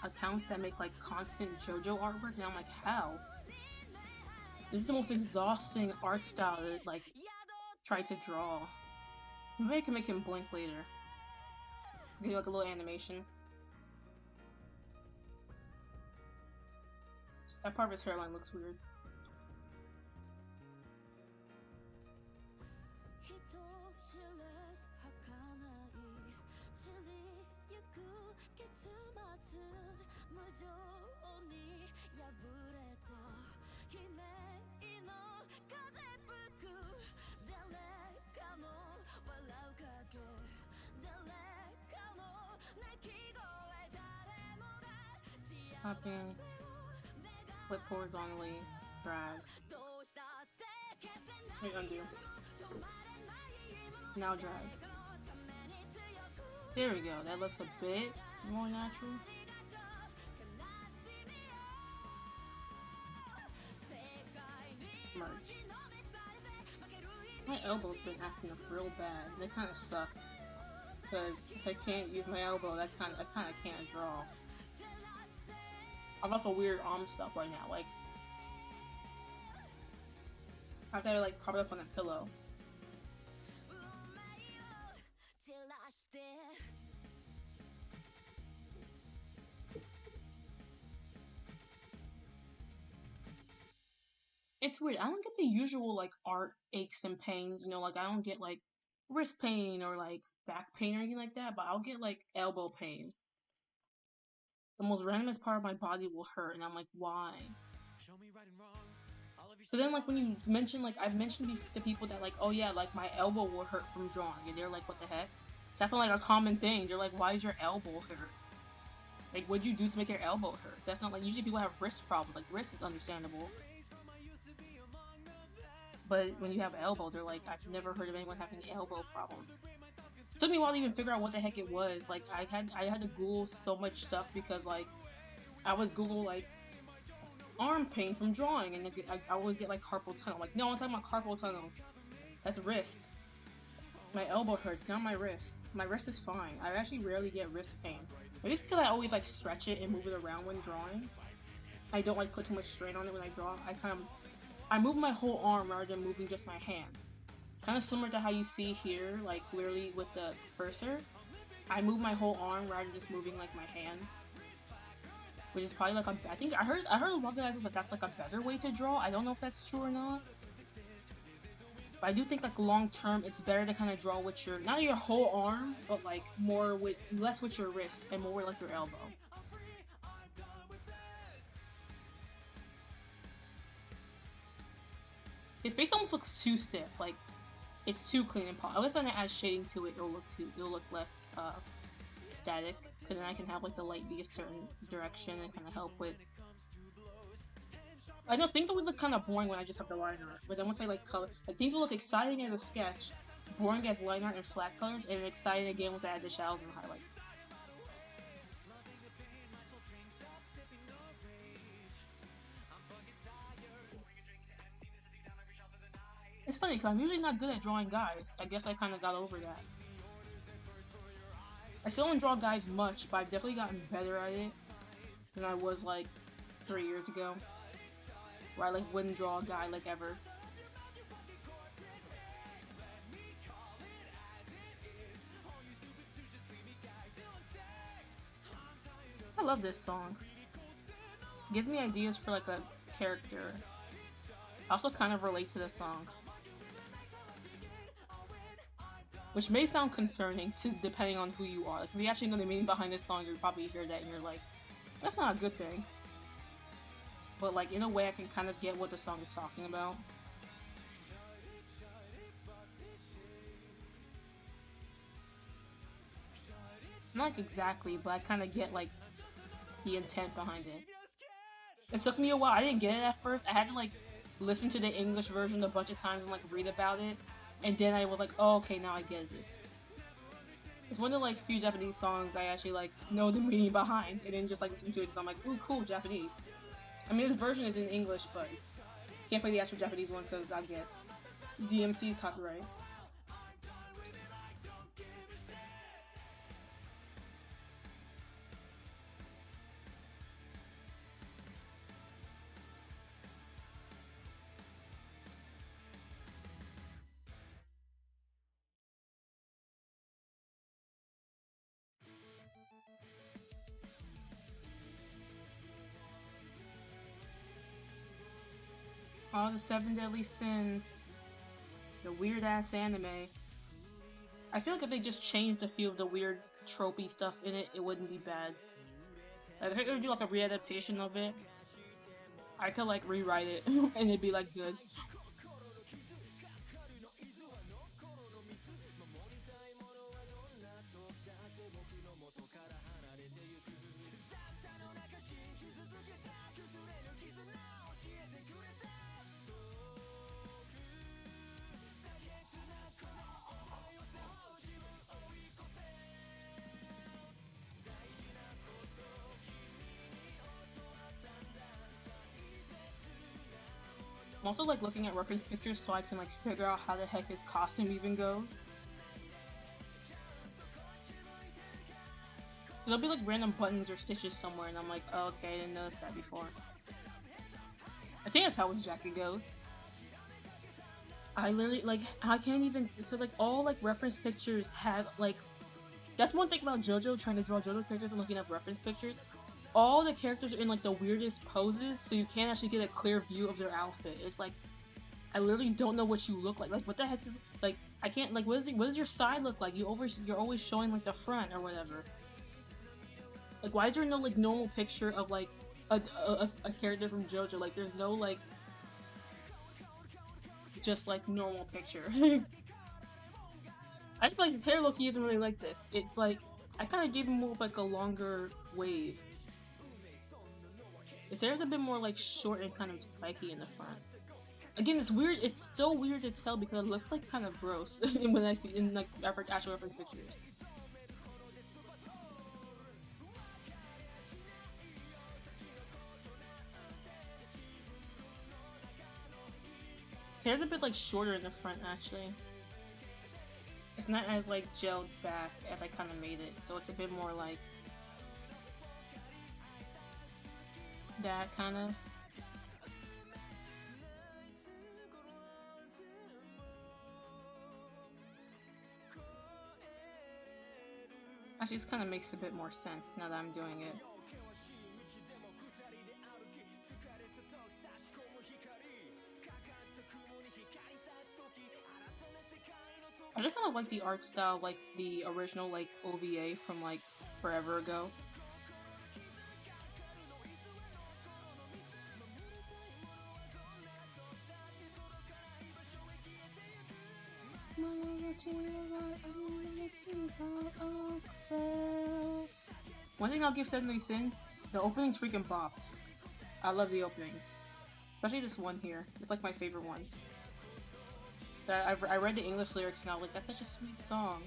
accounts that make like constant JoJo artwork, and I'm like, how? This is the most exhausting art style to like try to draw. Maybe I can make him blink later. Do like a little animation. That part of his hairline looks weird. Popping, flip horizontally, drag. Wait, undo. Now drag. There we go, that looks a bit more natural. Merge. My elbow's been acting up real bad. That kind of sucks. Because if I can't use my elbow, I kind of can't draw. I'm like a weird arm stuff right now, like I have to like prop it up on a pillow. It's weird. I don't get the usual like art aches and pains, you know, like I don't get like wrist pain or like back pain or anything like that, but I'll get like elbow pain. The most randomest part of my body will hurt, and I'm like, why? So then, like when you mention, like I've mentioned to people that like, oh yeah, like my elbow will hurt from drawing, and they're like, what the heck? It's definitely like a common thing. They're like, why is your elbow hurt? Like, what'd you do to make your elbow hurt? That's not like usually people have wrist problems. Like wrist is understandable, but when you have elbow, they're like, I've never heard of anyone having elbow problems. It took me a while to even figure out what the heck it was. Like I had to Google so much stuff because like I would Google like arm pain from drawing, and I always get like carpal tunnel. Like, no, I'm talking about carpal tunnel. That's wrist. My elbow hurts, not my wrist. My wrist is fine. I actually rarely get wrist pain. Maybe because I always like stretch it and move it around when drawing. I don't like put too much strain on it when I draw. I move my whole arm rather than moving just my hands. Kind of similar to how you see here, like clearly with the cursor. I move my whole arm rather than just moving like my hands. Which is probably like I think I heard a lot of guys was like that's like a better way to draw. I don't know if that's true or not. But I do think like long term it's better to kind of draw with your not your whole arm, but like less with your wrist and more with like your elbow. His face almost looks too stiff, like it's too clean and polished. I guess when I add shading to it, it'll look less static. Because then I can have like the light be a certain direction and kind of help with. I know things will look kind of boring when I just have the line art, but then once I like color, like things will look exciting as a sketch, boring as line art and flat colors, and exciting again once I add the shadows and highlights. It's funny because I'm usually not good at drawing guys. I guess I kind of got over that. I still don't draw guys much, but I've definitely gotten better at it than I was like 3 years ago, where I like wouldn't draw a guy like ever. I love this song. It gives me ideas for like a character. I also kind of relate to the song. Which may sound concerning to depending on who you are. Like if you actually know the meaning behind this song, you'll probably hear that and you're like, that's not a good thing. But like in a way I can kind of get what the song is talking about. Not like exactly, but I kind of get like the intent behind it. It took me a while. I didn't get it at first. I had to like listen to the English version a bunch of times and like read about it. And then I was like, oh, okay, now I get this. It's one of the like few Japanese songs I actually like know the meaning behind, and then just like listen to it because I'm like, ooh, cool, Japanese. I mean, this version is in English, but can't play the actual Japanese one because I get DMC copyright. All the Seven Deadly Sins, the weird ass anime. I feel like if they just changed a few of the weird tropey stuff in it, it wouldn't be bad. Like if I could do like a readaptation of it, I could like rewrite it and it'd be like good. I'm also like looking at reference pictures so I can like figure out how the heck his costume even goes. There'll be like random buttons or stitches somewhere and I'm like, oh, okay, I didn't notice that before. I think that's how his jacket goes. I literally, like, I can't even, because like all like reference pictures have like, that's one thing about Jojo, trying to draw Jojo characters and looking up reference pictures. all the characters are in like the weirdest poses, so you can't actually get a clear view of their outfit. It's like I literally don't know what you look like. Like what the heck is like I can't like what does your side look like? You're always showing like the front or whatever. Like why is there no like normal picture of like a character from JoJo? Like there's no like just like normal picture. I just feel like his hair look isn't really like this. It's like I kind of gave him more of like a longer wave. His hair's a bit more like short and kind of spiky in the front. Again, it's weird. It's so weird to tell because it looks like kind of gross when I see in like actual reference pictures. Hair's a bit like shorter in the front actually. It's not as like gelled back as I kind of made it, so it's a bit more like that kind of. Actually, this kind of makes a bit more sense now that I'm doing it. I just kind of like the art style, like the original like OVA from like forever ago. One thing I'll give Seven Sins, the opening's freaking bopped. I love the openings. Especially this one here. It's like my favorite one. I read the English lyrics now, like that's such a sweet song.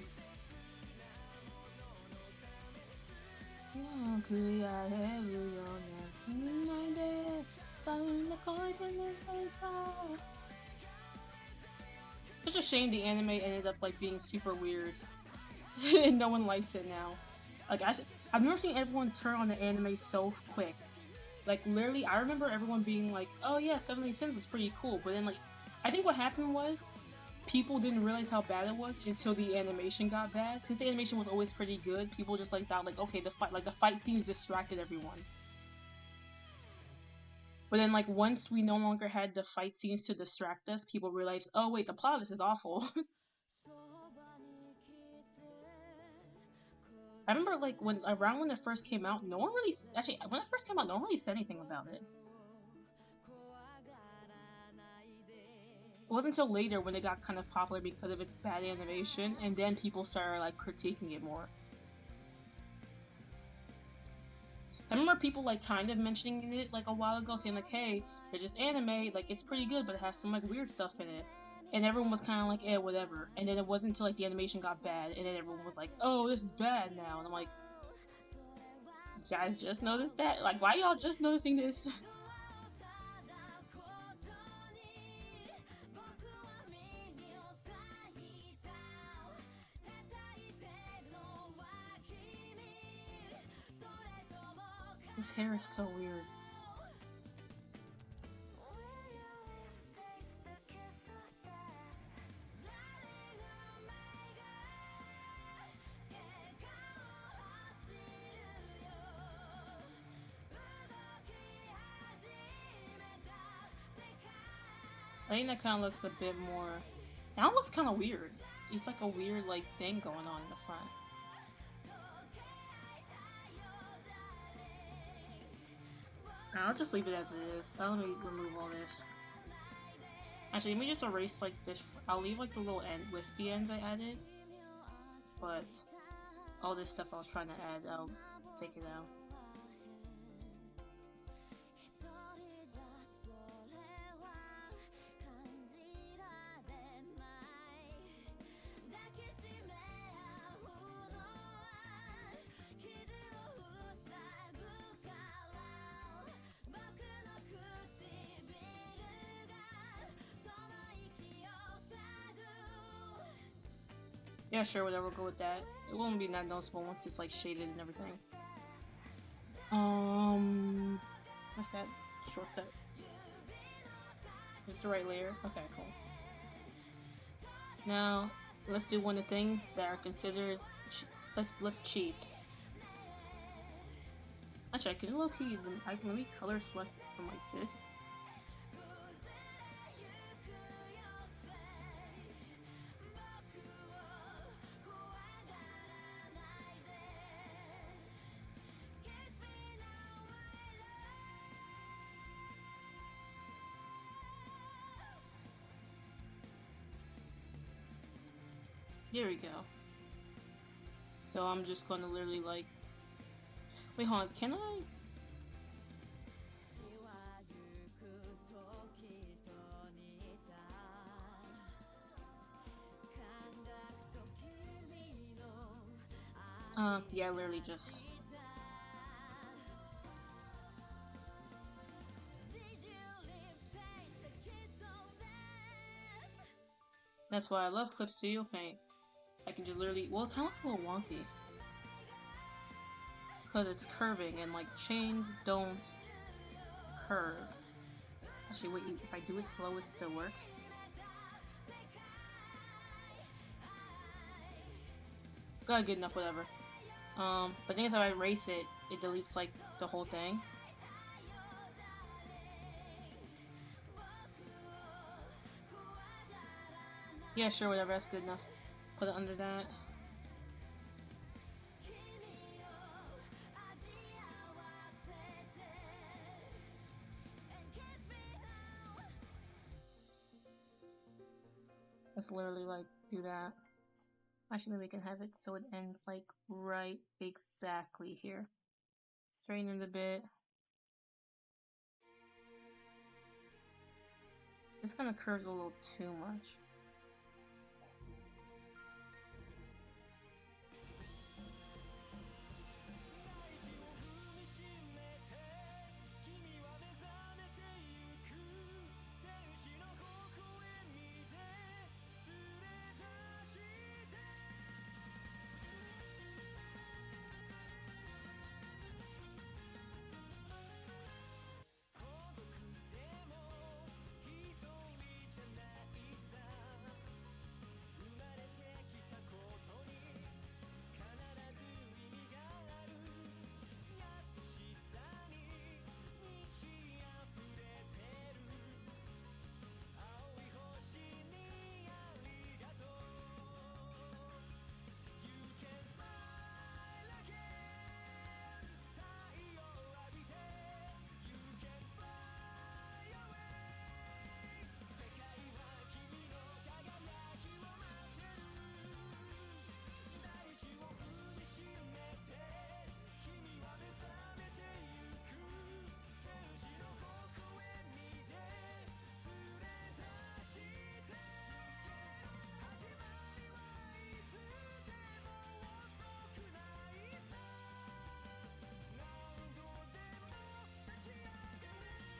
Such a shame the anime ended up like being super weird. And no one likes it now. Like I've never seen everyone turn on the anime so quick. Like literally, I remember everyone being like, "Oh yeah, 70 Sims is pretty cool," but then like, I think what happened was people didn't realize how bad it was until the animation got bad. Since the animation was always pretty good, people just like thought like, okay, the fight scenes distracted everyone. But then like once we no longer had the fight scenes to distract us, people realized, oh wait, the plot of this is awful. I remember like when it first came out, no one really actually when it first came out, no one really said anything about it. It wasn't until later when it got kind of popular because of its bad animation, and then people started like critiquing it more. I remember people like kind of mentioning it like a while ago, saying like, "Hey, it's just anime, like it's pretty good, but it has some like weird stuff in it." And everyone was kind of like, "Eh, whatever." And then it wasn't until like the animation got bad, and then everyone was like, "Oh, this is bad now." And I'm like, "You guys just noticed that? Like, why y'all just noticing this?" His hair is so weird. I think that kind of looks a bit more. Now it looks kind of weird. It's like a weird like thing going on in the front. I'll just leave it as it is. Let me remove all this. Actually, let me just erase like this. I'll leave like the little wispy ends I added. But all this stuff I was trying to add, I'll take it out. Yeah, sure, whatever, we'll go with that. It won't be that noticeable once it's like shaded and everything. What's that shortcut? Is the right layer? Okay, cool. Now, let's do one of the things that are considered. Let's cheat. Actually, I can low key. Let me color select from like this. There we go. So I'm just gonna literally like. Wait, hold on. Can I? Yeah, literally just. That's why I love Clip Studio Paint. I can just literally. Well, it kind of looks a little wonky. Because it's curving and like chains don't curve. Actually, wait, if I do it slow, it still works. Good enough, whatever. But then if I erase it, it deletes like the whole thing. Yeah, sure, whatever, that's good enough. Put it under that. Let's literally like do that. Actually, maybe we can have it so it ends like right exactly here. Straighten it a bit. This kind of curves a little too much.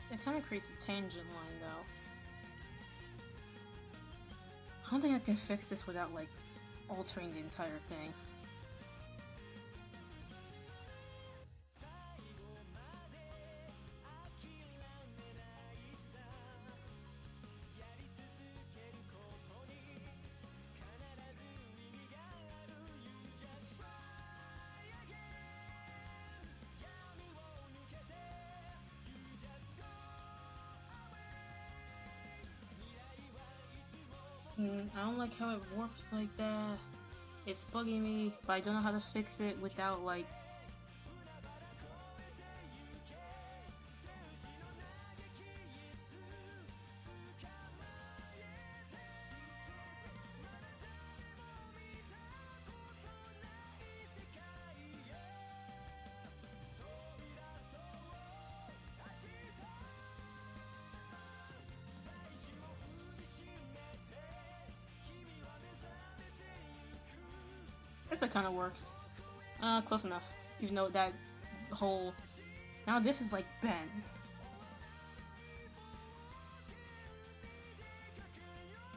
It kind of creates a tangent line though. I don't think I can fix this without like altering the entire thing. I don't like how it warps like that. It's bugging me, but I don't know how to fix it without like... It kind of works. Close enough. Even though that whole... Now this is like bent.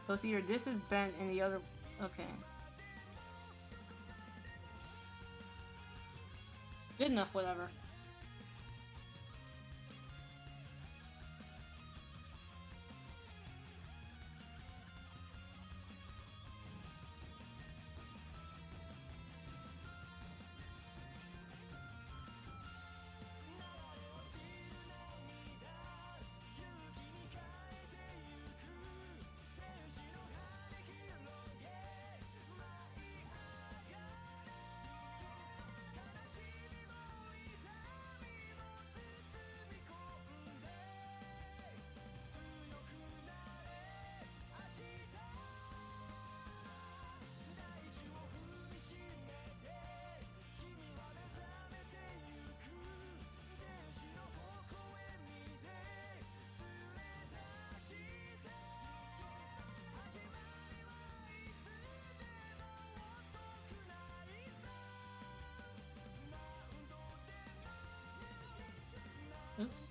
So it's either this is bent and the other... Okay. Good enough, whatever. Oops.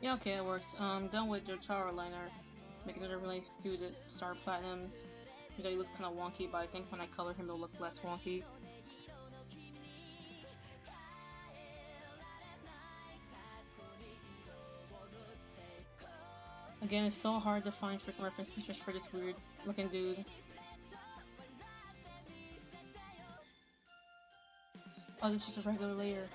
Yeah, okay, it works. Done with Jotaro liner. Making it really do the star platinums. You know, he looks kind of wonky, but I think when I color him, it'll look less wonky. Again, it's so hard to find freaking reference pictures for this weird looking dude. Oh, this is just a regular layer.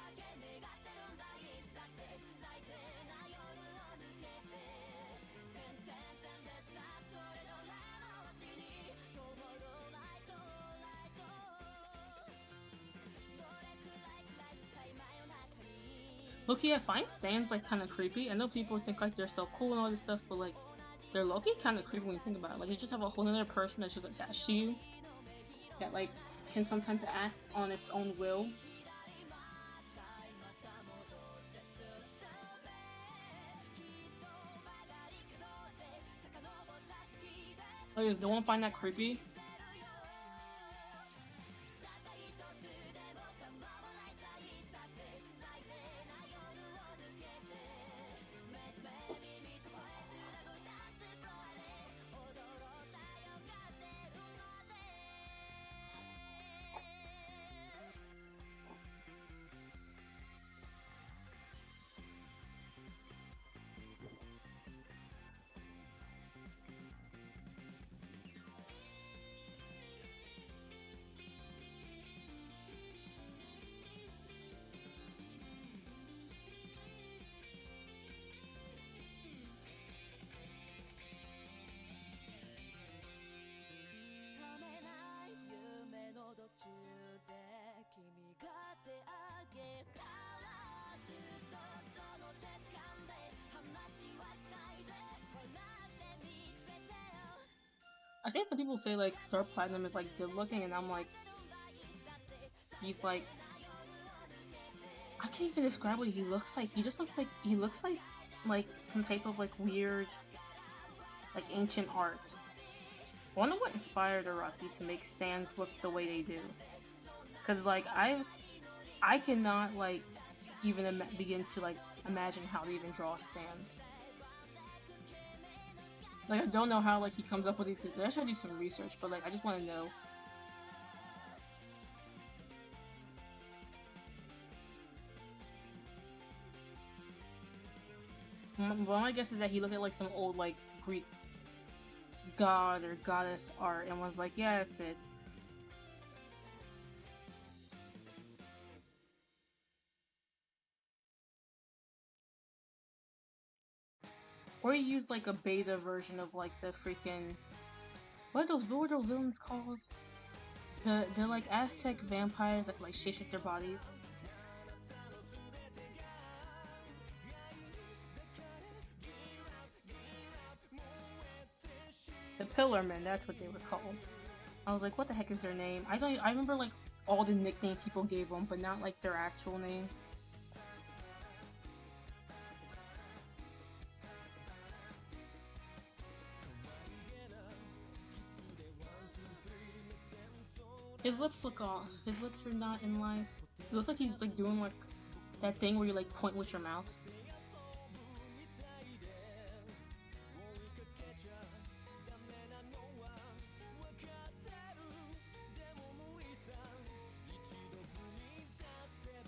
Loki, I find stands like kind of creepy. I know people think like they're so cool and all this stuff, but like they're low-key kind of creepy when you think about it. Like you just have a whole other person that's just attached to you that like can sometimes act on its own will. Like, does no one find that creepy? I think some people say like Star Platinum is like good looking, and I'm like, he's like, I can't even describe what he looks like. He just looks like some type of like weird, like ancient art. I wonder what inspired Araki to make stands look the way they do. Cause like I cannot like even begin to like imagine how to even draw stands. Like I don't know how like he comes up with these. I should do some research, but like I just want to know. Well, my guess is that he looked at like some old like Greek god or goddess art and was like, yeah, that's it. Or he used like a beta version of like the freaking what are those WORLDO villains called? The like Aztec vampires that like shapeshift their bodies. The Pillarmen, that's what they were called. I was like, what the heck is their name? I remember like all the nicknames people gave them, but not like their actual name. His lips look off. His lips are not in line. It looks like he's like doing like that thing where you like point with your mouth.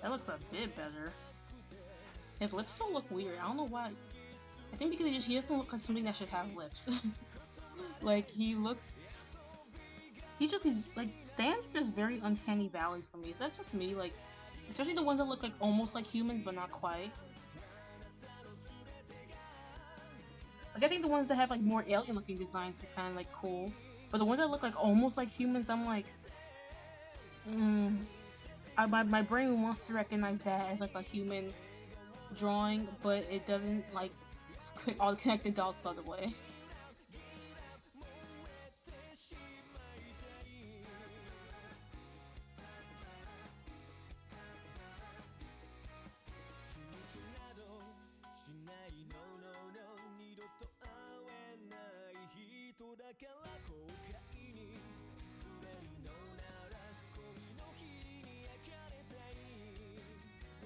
That looks a bit better. His lips still look weird. I don't know why. I think because he doesn't look like something that should have lips. Like he looks. He's like stands are just very uncanny valley for me. Is that just me? Like Especially the ones that look like almost like humans, but not quite. Like, I think the ones that have like more alien-looking designs are kind of like cool, but the ones that look like almost like humans, I'm like, my brain wants to recognize that as like a human drawing, but it doesn't like all connect the dots all the way.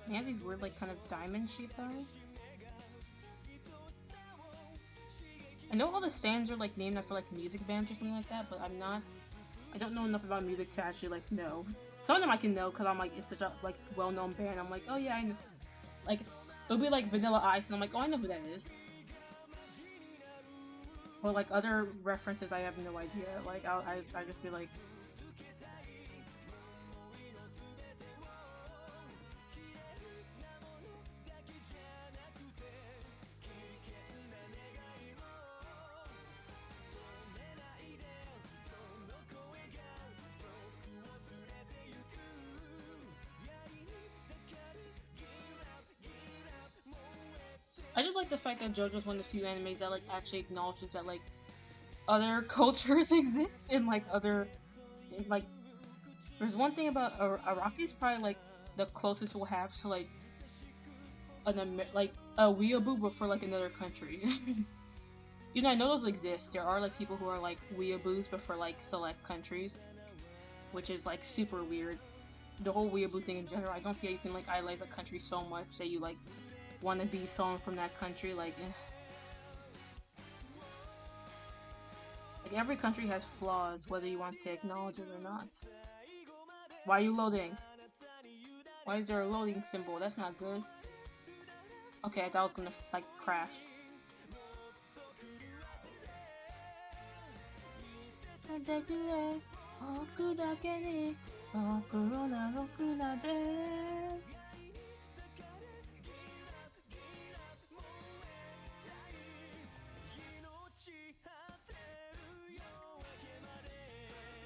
They have these weird like kind of diamond-shaped eyes. I know all the stands are like named after like music bands or something like that, but I don't know enough about music to actually like know. Some of them I can know because I'm like, it's such a like well-known band. I'm like, oh yeah, I know. Like, it'll be like Vanilla Ice, and I'm like, oh, I know who that is. Or like other references, I have no idea. Like, I just be like, I just like the fact that JoJo's one of the few animes that like actually acknowledges that like other cultures exist and like other like. There's one thing about Araki is probably like the closest we'll have to like like a weeaboo, but for like another country. You know, I know those exist. There are like people who are like weeaboos, but for like select countries, which is like super weird. The whole weeaboo thing in general, I don't see how you can like idolize a country so much that you like want to be someone from that country. Like every country has flaws, whether you want to acknowledge it or not. Why are you loading? Why is there a loading symbol? That's not good. Okay, I thought I was gonna like crash.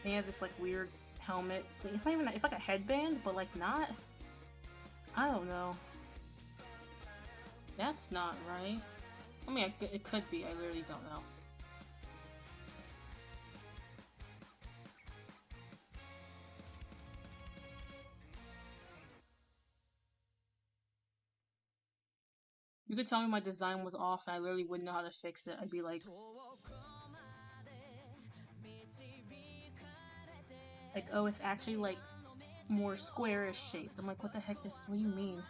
He has this like weird helmet. It's not even. It's like a headband, but like not. I don't know. That's not right. I mean, it could be. I literally don't know. You could tell me my design was off and I literally wouldn't know how to fix it. I'd be like, oh, it's actually like more squarish shaped. I'm like, what the heck? What do you mean?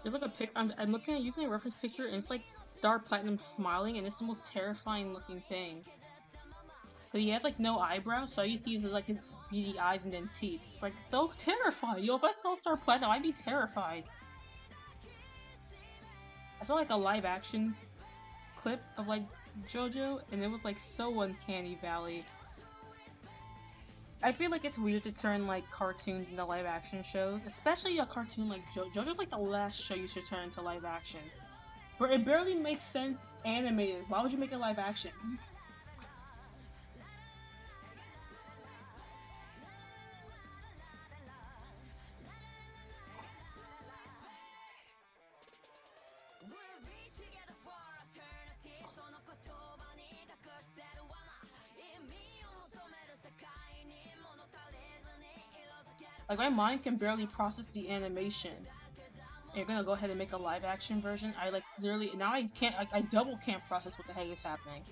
There's like a pic. I'm looking at using a reference picture, and it's like Star Platinum smiling, and it's the most terrifying looking thing. But he has like no eyebrows, so all you see is like his beady eyes and then teeth. It's like so terrifying. Yo, if I saw Star Platinum, I'd be terrified. I saw like a live action clip of like Jojo, and it was like so uncanny valley. I feel like it's weird to turn like cartoons into live action shows, especially a cartoon like JoJo's like the last show you should turn into live action. Where it barely makes sense animated. Why would you make it live action? Like my mind can barely process the animation. And you're gonna go ahead and make a live action version. I like literally now I can't like I double can't process what the heck is happening.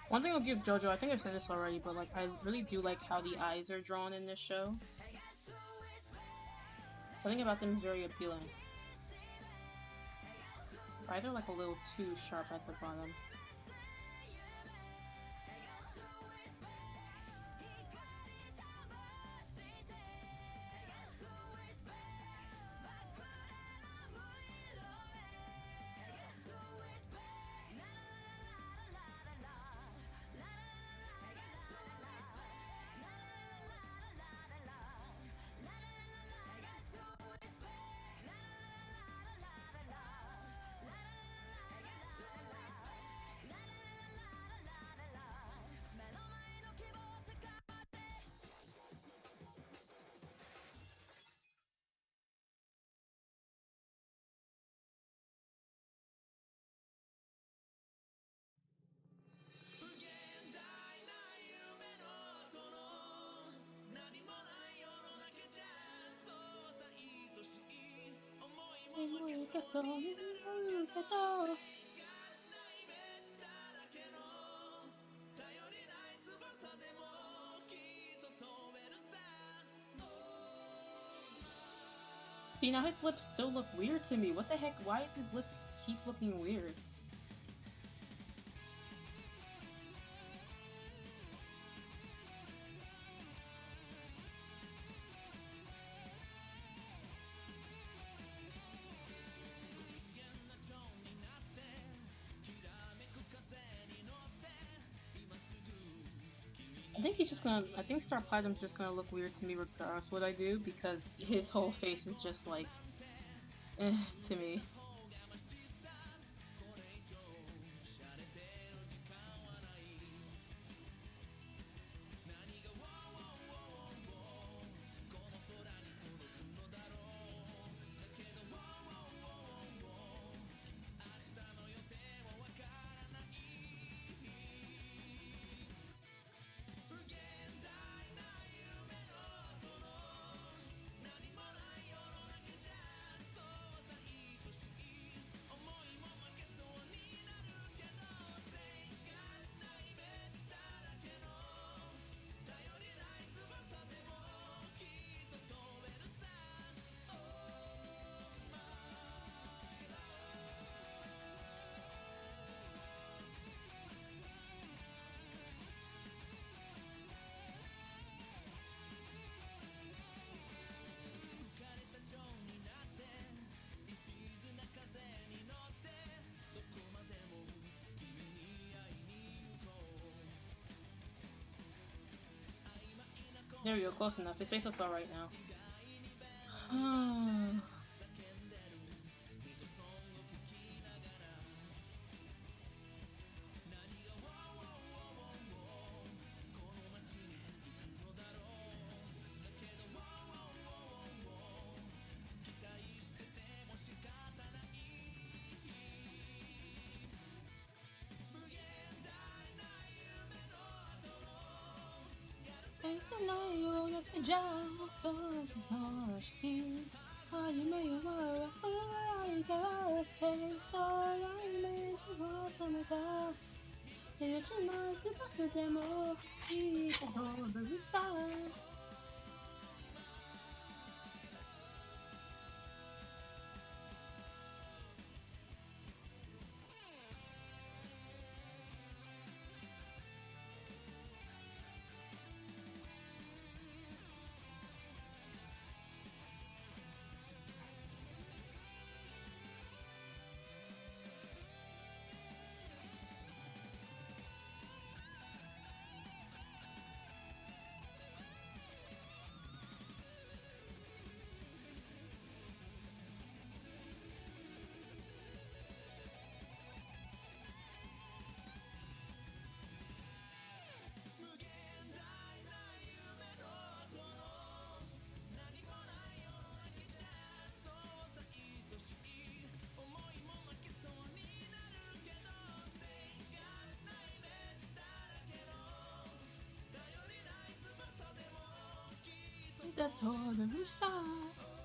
One thing I'll give Jojo, I think I've said this already, but like I really do like how the eyes are drawn in this show. Something about them is very appealing. Either like a little too sharp at the bottom. See, now his lips still look weird to me. What the heck? Why does his lips keep looking weird? I think he's just gonna. I think Star Platinum's just gonna look weird to me regardless what I do because his whole face is just like, to me. There we go, close enough. His face looks alright now.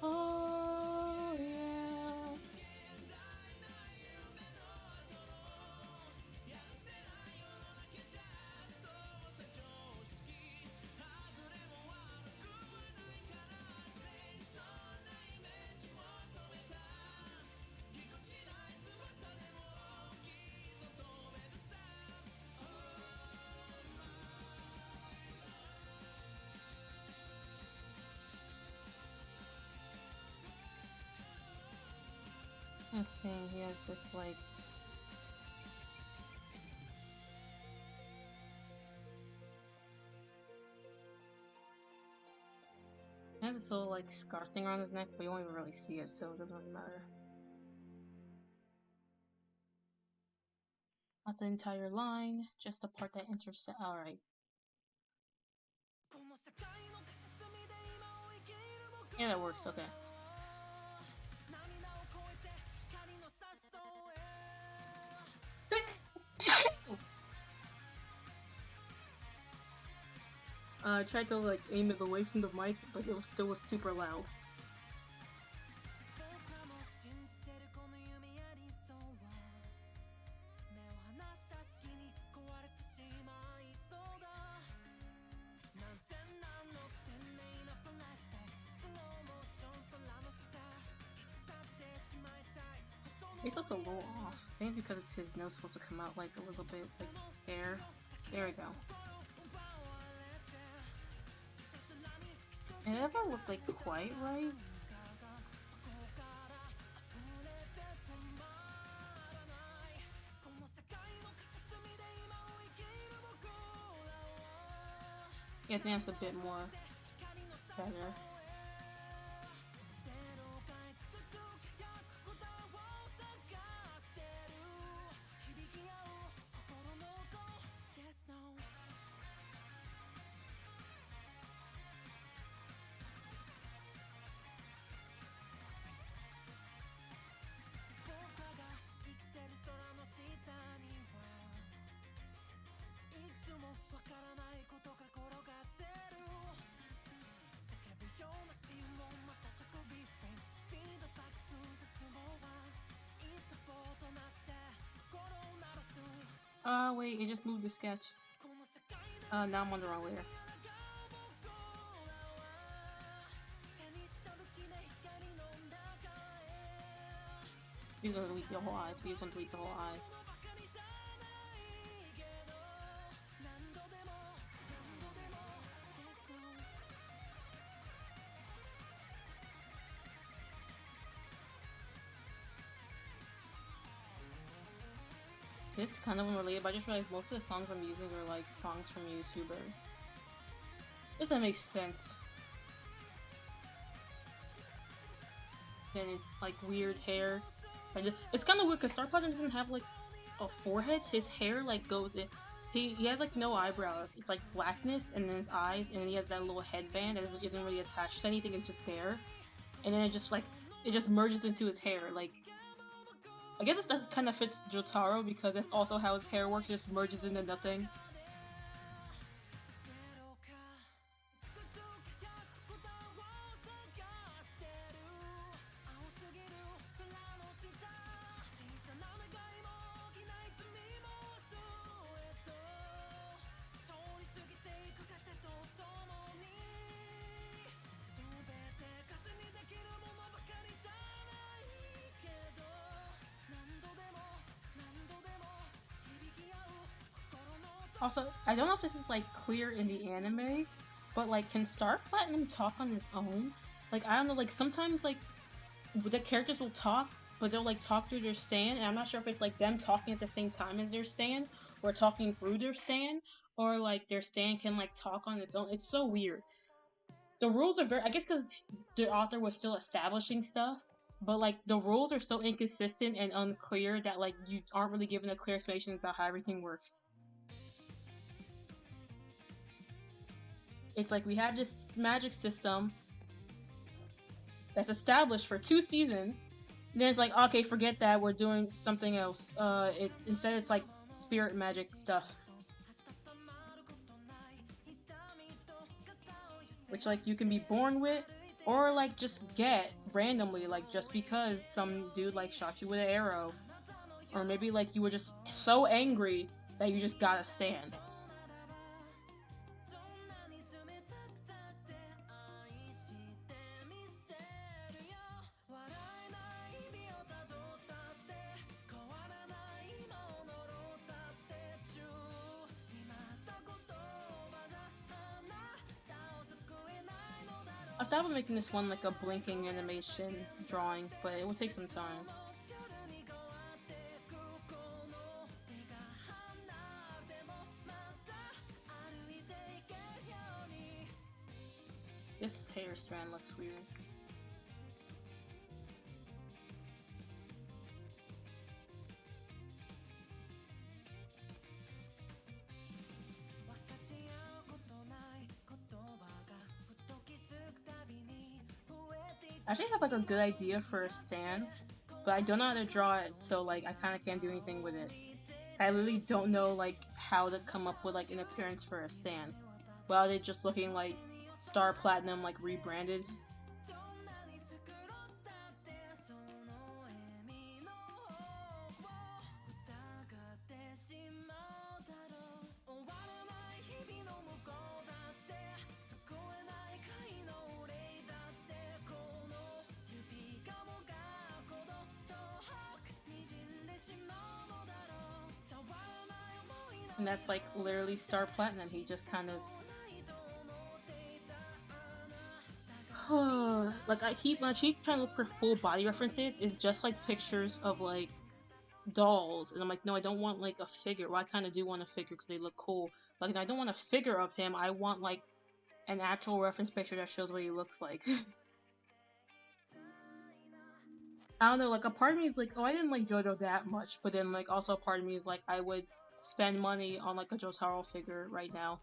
Oh yeah. Let's see, he has this like... He has this little like scarf thing around his neck, but you won't even really see it, so it doesn't really matter. Not the entire line, just the part that intersects. Alright. Yeah, that works, okay. I tried to like aim it away from the mic, but it still was super loud. It looks a little off. I think because it's his nose supposed to come out like a little bit like there. There we go. It never looked like quite right. Yeah, I think that's a bit more better. Wait, it just moved the sketch. Now I'm on the wrong layer. Please don't delete the whole eye. Please don't delete the whole eye. This is kind of unrelated, but I just realized most of the songs I'm using are like songs from YouTubers. If that makes sense. Then it's like weird hair. It's kind of weird because Star Platinum doesn't have like a forehead. His hair like goes in. He has like no eyebrows. It's like blackness, and then his eyes, and then he has that little headband that isn't really attached to anything. It's just there, and then it just merges into his hair. Like, I guess that kind of fits Jotaro because that's also how his hair works. It just merges into nothing. Also, I don't know if this is like clear in the anime, but like, can Star Platinum talk on his own? Like, I don't know, like sometimes like the characters will talk, but they'll like talk through their stand, and I'm not sure if it's like them talking at the same time as their stand, or talking through their stand, or like their stand can like talk on its own. It's so weird. The rules are very, I guess because the author was still establishing stuff, but like the rules are so inconsistent and unclear that like you aren't really given a clear explanation about how everything works. It's like we have this magic system that's established for 2 seasons. And then it's like, okay, forget that. We're doing something else. It's like spirit magic stuff, which like you can be born with, or like just get randomly, like just because some dude like shot you with an arrow, or maybe like you were just so angry that you just gotta stand. I thought about making this one like a blinking animation drawing, but it will take some time. This hair strand looks weird. I actually have like a good idea for a stand, but I don't know how to draw it, so like I kind of can't do anything with it. I really don't know like how to come up with like an appearance for a stand, without it just looking like Star Platinum like rebranded. And that's like literally Star Platinum. He just kind of like when I keep trying to look for full body references, it's just like pictures of like dolls, and I'm like, no, I don't want like a figure. Well, I kind of do want a figure because they look cool. Like, I don't want a figure of him. I want like an actual reference picture that shows what he looks like. I don't know. Like, a part of me is like, oh, I didn't like Jojo that much, but then like also a part of me is like, I would spend money on like a Jotaro figure right now.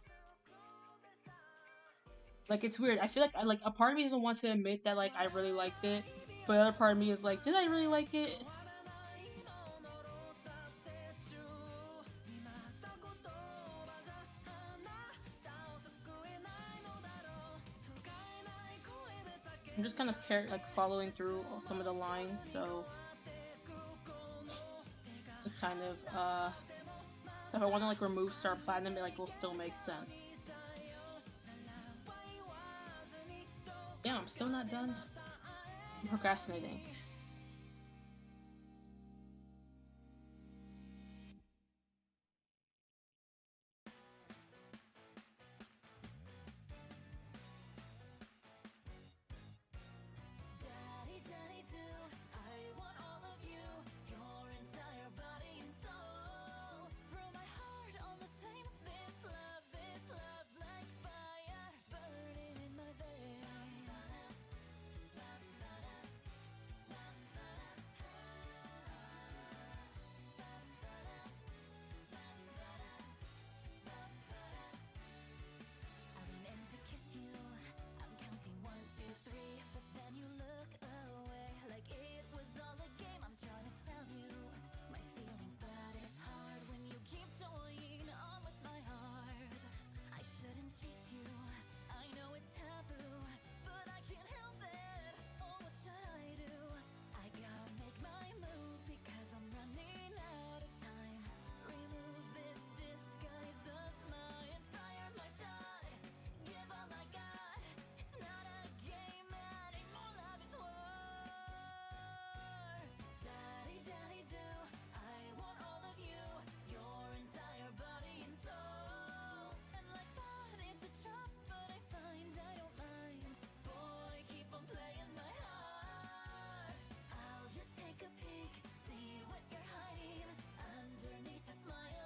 Like, it's weird. I feel like a part of me doesn't want to admit that like I really liked it, but the other part of me is like, did I really like it? I'm just kind of like following through some of the lines, so it kind of so if I want to like remove Star Platinum, it like will still make sense. Yeah, I'm still not done. I'm procrastinating.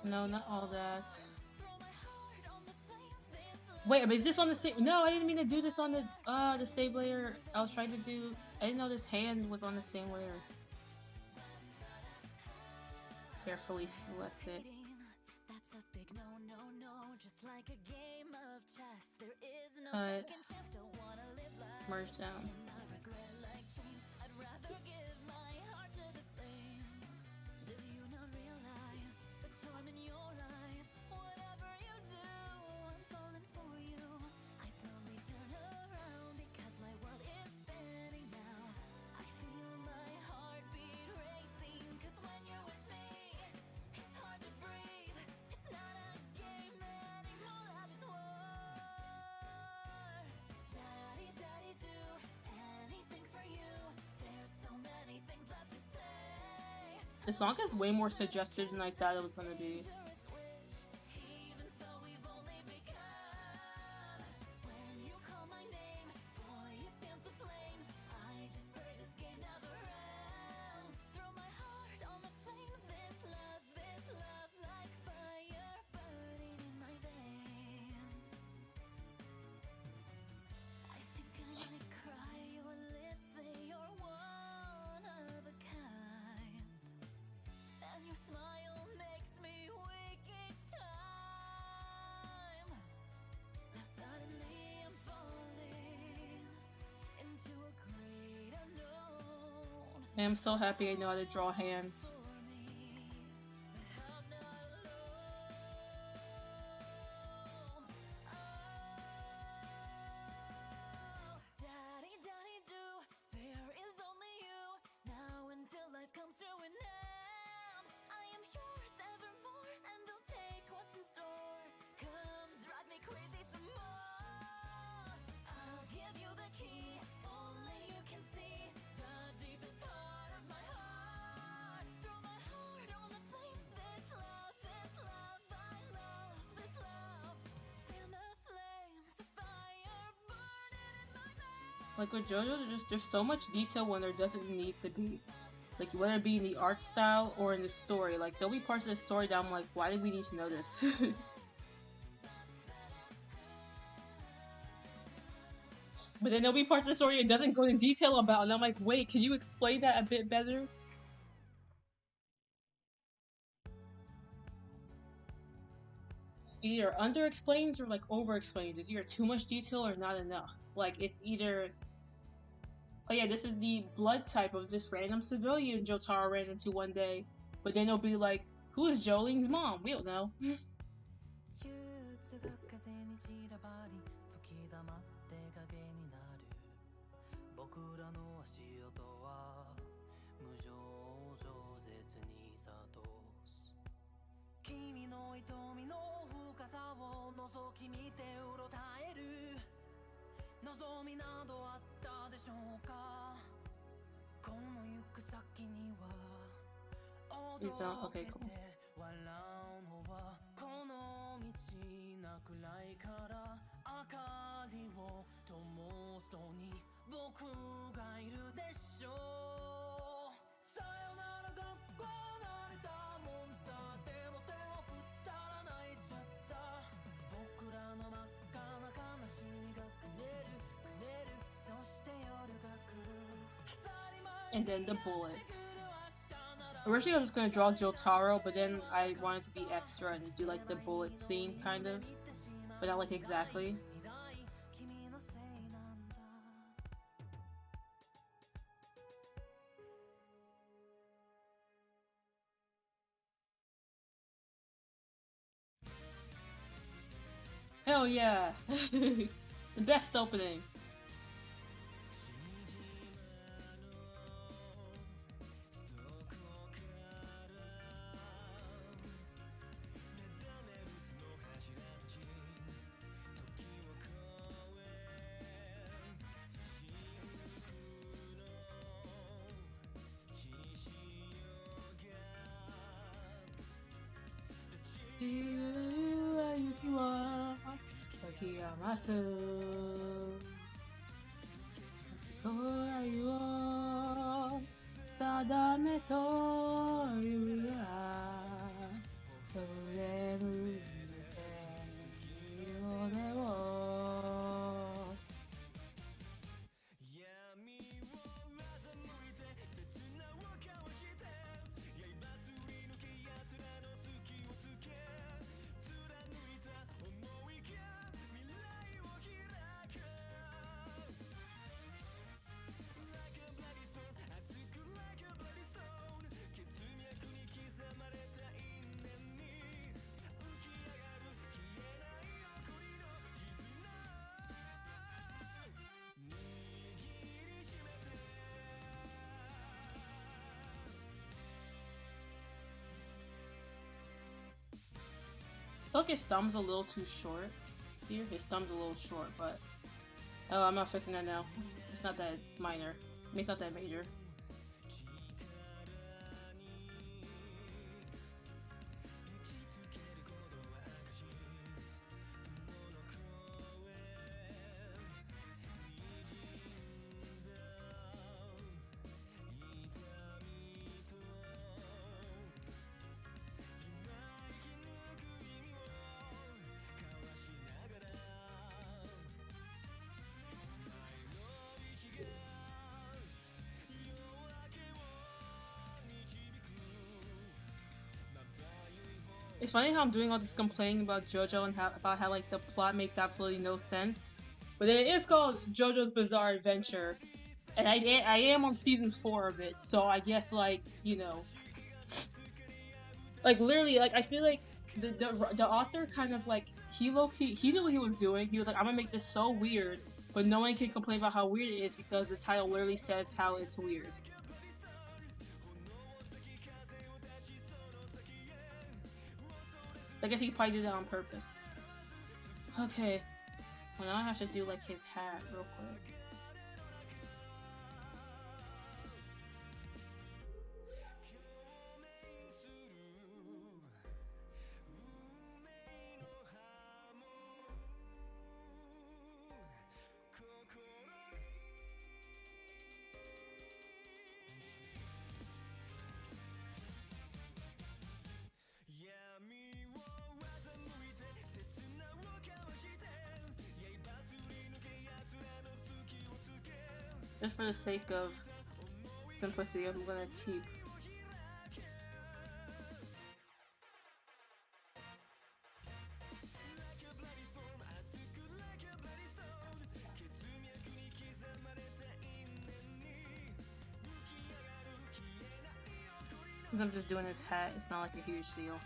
No, not all that. Wait, but is this on the same? No, I didn't mean to do this on the same layer. I was trying to do. I didn't know this hand was on the same layer. Let's carefully select it. Cut. Merge down. The song is way more suggestive than I thought it was gonna be. I'm so happy I know how to draw hands. Like with Jojo, there's so much detail when there doesn't need to be. Like whether it be in the art style or in the story. Like there'll be parts of the story that I'm like, why did we need to know this? But then there'll be parts of the story it doesn't go into detail about, and I'm like, wait, can you explain that a bit better? Either under explains or like over explains. It's either too much detail or not enough. Like it's either, oh yeah, this is the blood type of this random civilian Jotaro ran into one day. But then it'll be like, who is Jolene's mom? We don't know. He's done. Okay, cool. And then the bullets. Originally I was just gonna draw Jotaro, but then I wanted to be extra and do like the bullet scene kind of, but not like exactly. Hell yeah! The best opening! I feel like his thumb's a little too short here. His thumb's a little short, but oh, I'm not fixing that now. It's not that minor. I mean, it's not that major. It's funny how I'm doing all this complaining about JoJo and about how like the plot makes absolutely no sense, but it is called JoJo's Bizarre Adventure, And I am on season 4 of it, so I guess like, you know, like literally, like I feel like the author kind of like he he knew what he was doing. He was like, I'm gonna make this so weird, but no one can complain about how weird it is because the title literally says how it's weird. So I guess he probably did it on purpose. Okay, well now I have to do like his hat real quick. Just for the sake of simplicity, I'm gonna keep. Since I'm just doing his hat, it's not like a huge deal.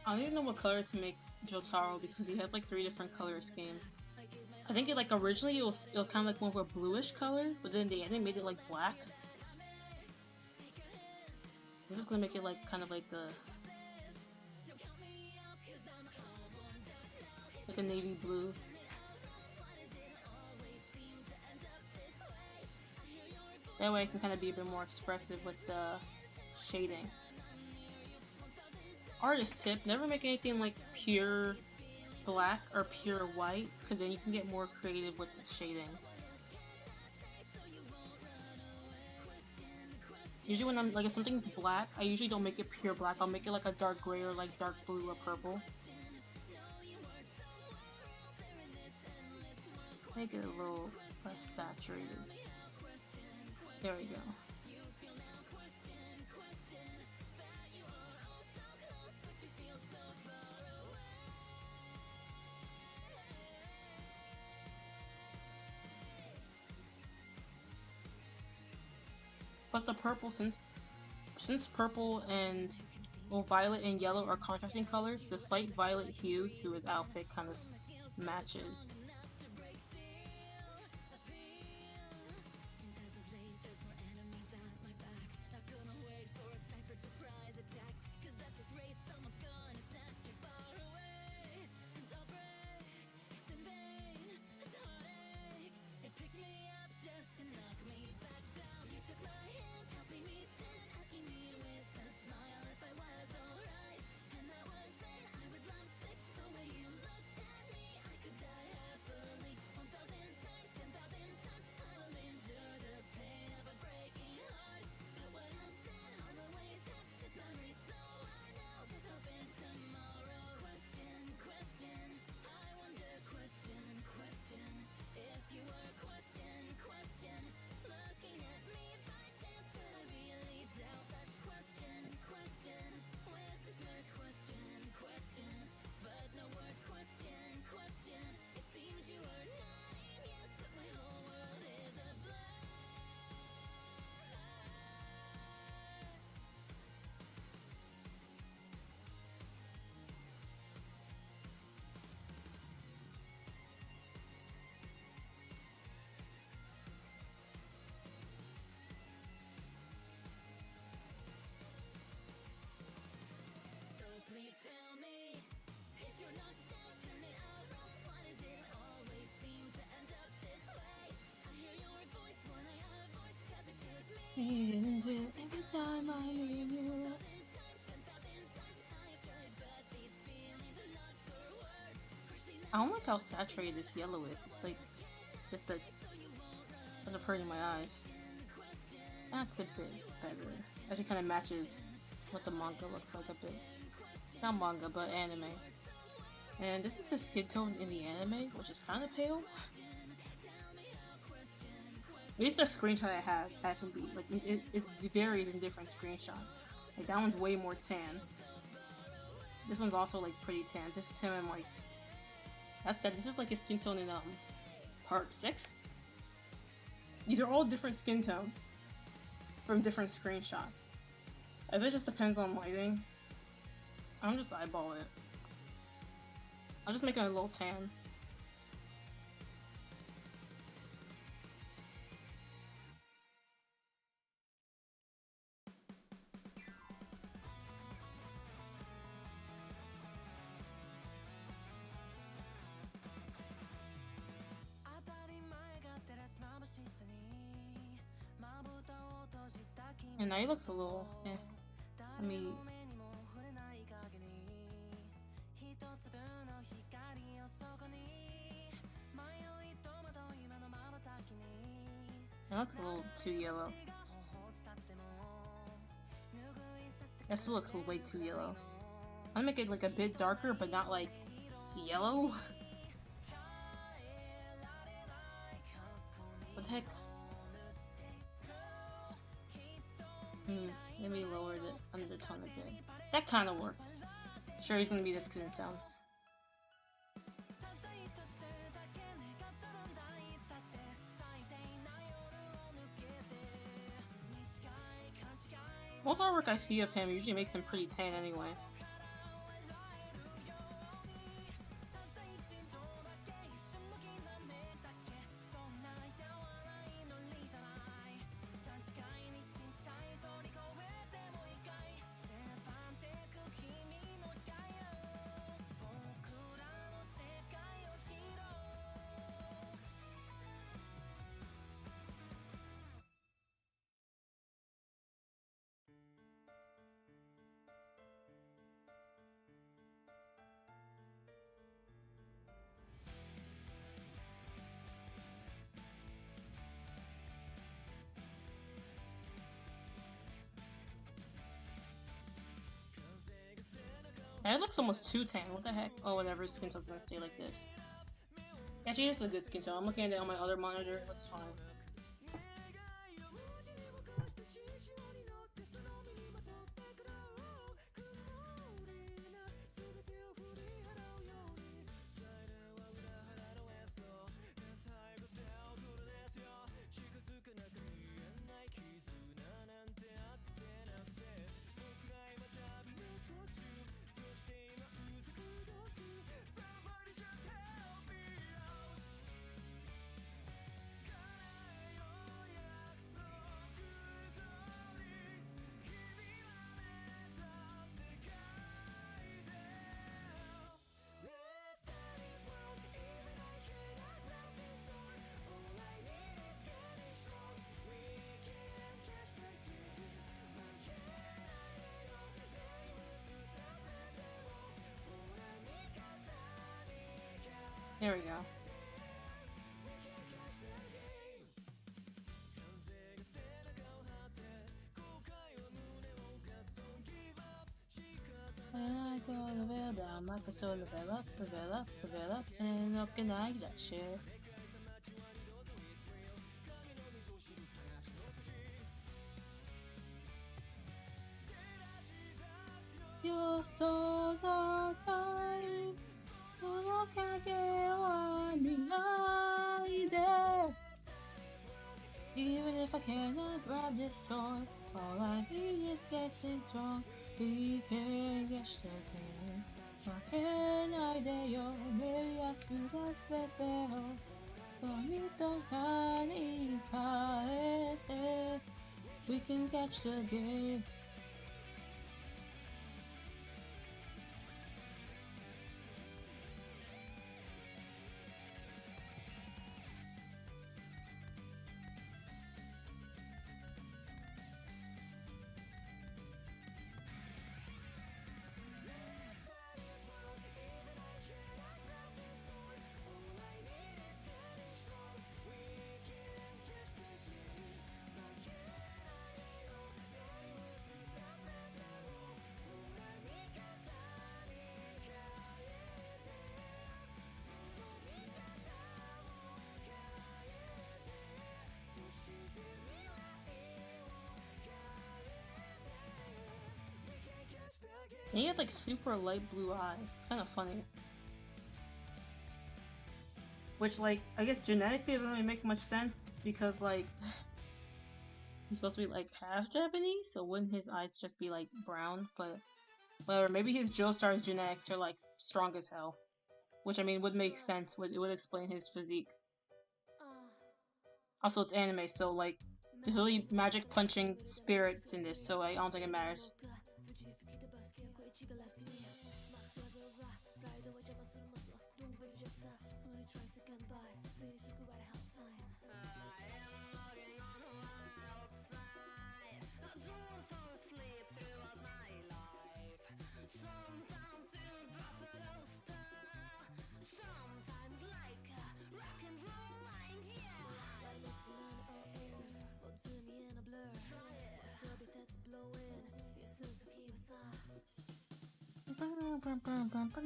I don't even know what color to make Jotaro because he has like 3 different color schemes. I think it like originally it was kind of like more of a bluish color, but then they animated it like black. So I'm just gonna make it like kind of like a navy blue. That way I can kind of be a bit more expressive with the shading. Artist tip, never make anything like pure black or pure white, because then you can get more creative with the shading. Usually when I'm like, if something's black, I usually don't make it pure black, I'll make it like a dark gray or like dark blue or purple. Make it a little less saturated. There we go. But the purple, since purple and well, violet and yellow are contrasting colors, the slight violet hue to his outfit kind of matches. Every time I hear you. I don't like how saturated this yellow is. It's like just a kind of hurting my eyes. That's a bit better. Actually, kind of matches what the manga looks like a bit. Not manga, but anime. And this is the skin tone in the anime, which is kind of pale. At least the screenshot I have has to be like it varies in different screenshots. Like that one's way more tan. This one's also like pretty tan. This is him in like this is like his skin tone in part 6. These are all different skin tones from different screenshots. If it just depends on lighting, I'm just eyeball it. I'll just make it a little tan. And now he looks a little, Let me... It looks a little too yellow. That still looks way too yellow. I'm gonna make it like a bit darker, but not like yellow. What the heck? Let me lower the undertone a bit. That kind of worked. Sure, he's gonna be this skin tone. Most artwork I see of him usually makes him pretty tan anyway. It looks almost too tan. What the heck? Oh, whatever. Skin tone's gonna stay like this. Actually, it's a good skin tone. I'm looking at it on my other monitor. That's fine. There we go. And I go level down like a soul, level up, and up can I that shit. Your souls are kind, look at even if I cannot grab this sword, all I need is getting strong. We can get again. What can I do? Maybe I should just let go. Bonito Canica, we can catch the game. And he had like super light blue eyes. It's kind of funny. Which, like, I guess genetically doesn't really make much sense because, like, he's supposed to be like half Japanese, so wouldn't his eyes just be like brown? But whatever, maybe his Joestar's genetics are like strong as hell. Which I mean would make sense, it would explain his physique. Also, it's anime, so like, there's really magic punching spirits in this, so I don't think it matters.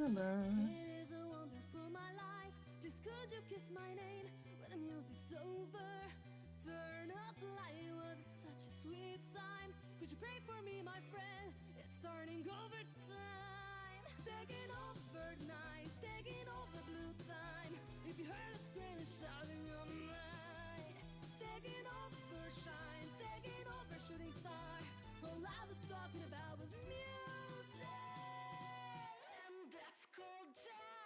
It is a wonderful my life. Please could you kiss my name when the music's over? Turn up the light, was such a sweet time. Could you pray for me, my friend? It's starting overtime. Taking over night, taking over blue time. If you heard it screaming, shouting, I'm right. Taking over shine, taking over shooting star. All I was talking about was music. And that's called jazz.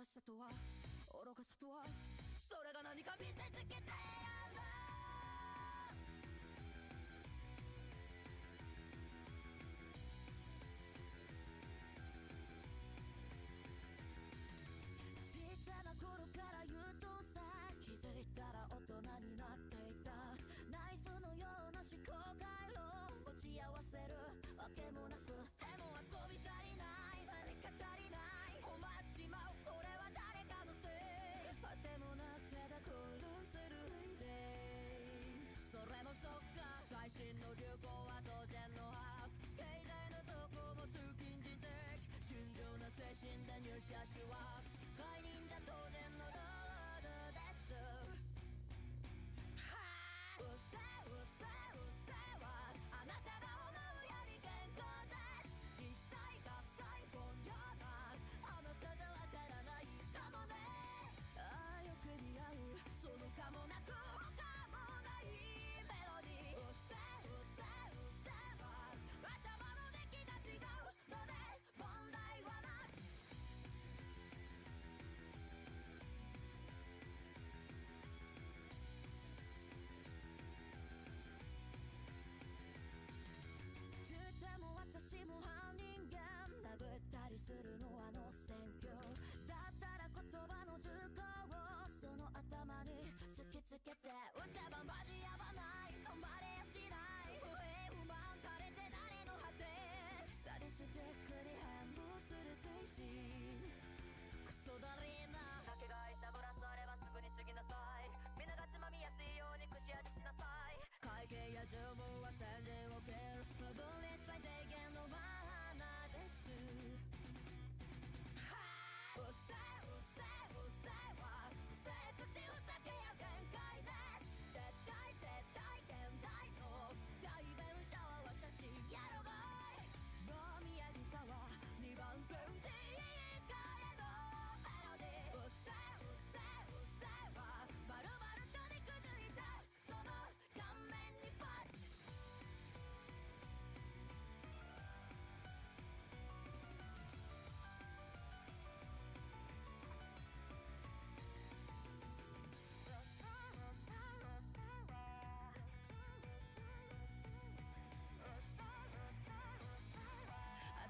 しさとは愚かさとはそれが何か見せつけてやるちっちゃな頃から言うとさ気づいたら大人になっていたナイフのような思考回路持ち合わせるわけもなくでも遊び足りない何か足りない困っちまうこれは誰かのせいあてもなくただ興奮するそれもそっか最新の流行は当然の把握経済のとこも通勤時チェック純情な精神で入社しは外忍者当然のルールですはぁうせうせうせはあなたが思うより健康です一切が最後よなあなたじゃわからないかもねああよく似合うそのかもなく他もないメロディーうせうせうせは頭の出来が違うので問題はなし10点も私も犯人間殴ったりするのはの選挙だったら言葉の重厚をその頭に突きつけて打てばマジやばない止まれやしない不平不満垂れて誰の果てサディスティックに変貌する精神クソだりーな酒が入ったグラスあればすぐに継ぎなさいみんながつまみやすいように串味しなさい会計や注文は先陣を切る分離最低限のマナーですはぁうせうせうせはせ口ふざけや限界です絶対絶対現代の代弁者は私やろがいもう宮城かは2番線 T 以下へのメロディーうせうせうせはまるまると肉づいたその顔面にパンチ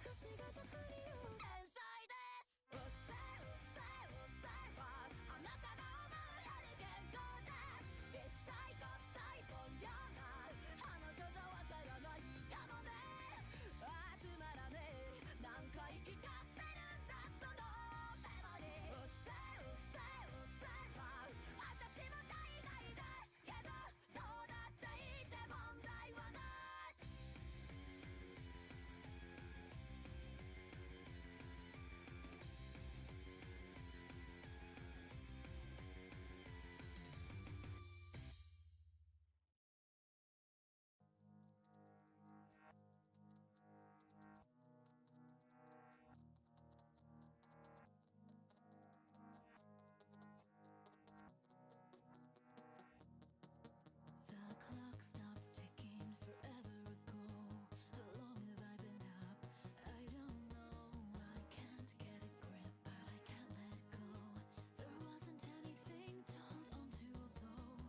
私が職に言う天才ですうせうせうせはあなたが思うより健康です一切が最本よなあなたじゃわからないかもねあつまらねえ何回聞かせるんだそのメモリーうせうせうせは私も大概だけどどうだっていいぜ問題はなしThe clock stopped ticking forever ago. How long have I been up? I don't know. I can't get a grip, but I can't let go. There wasn't anything to hold on to, although.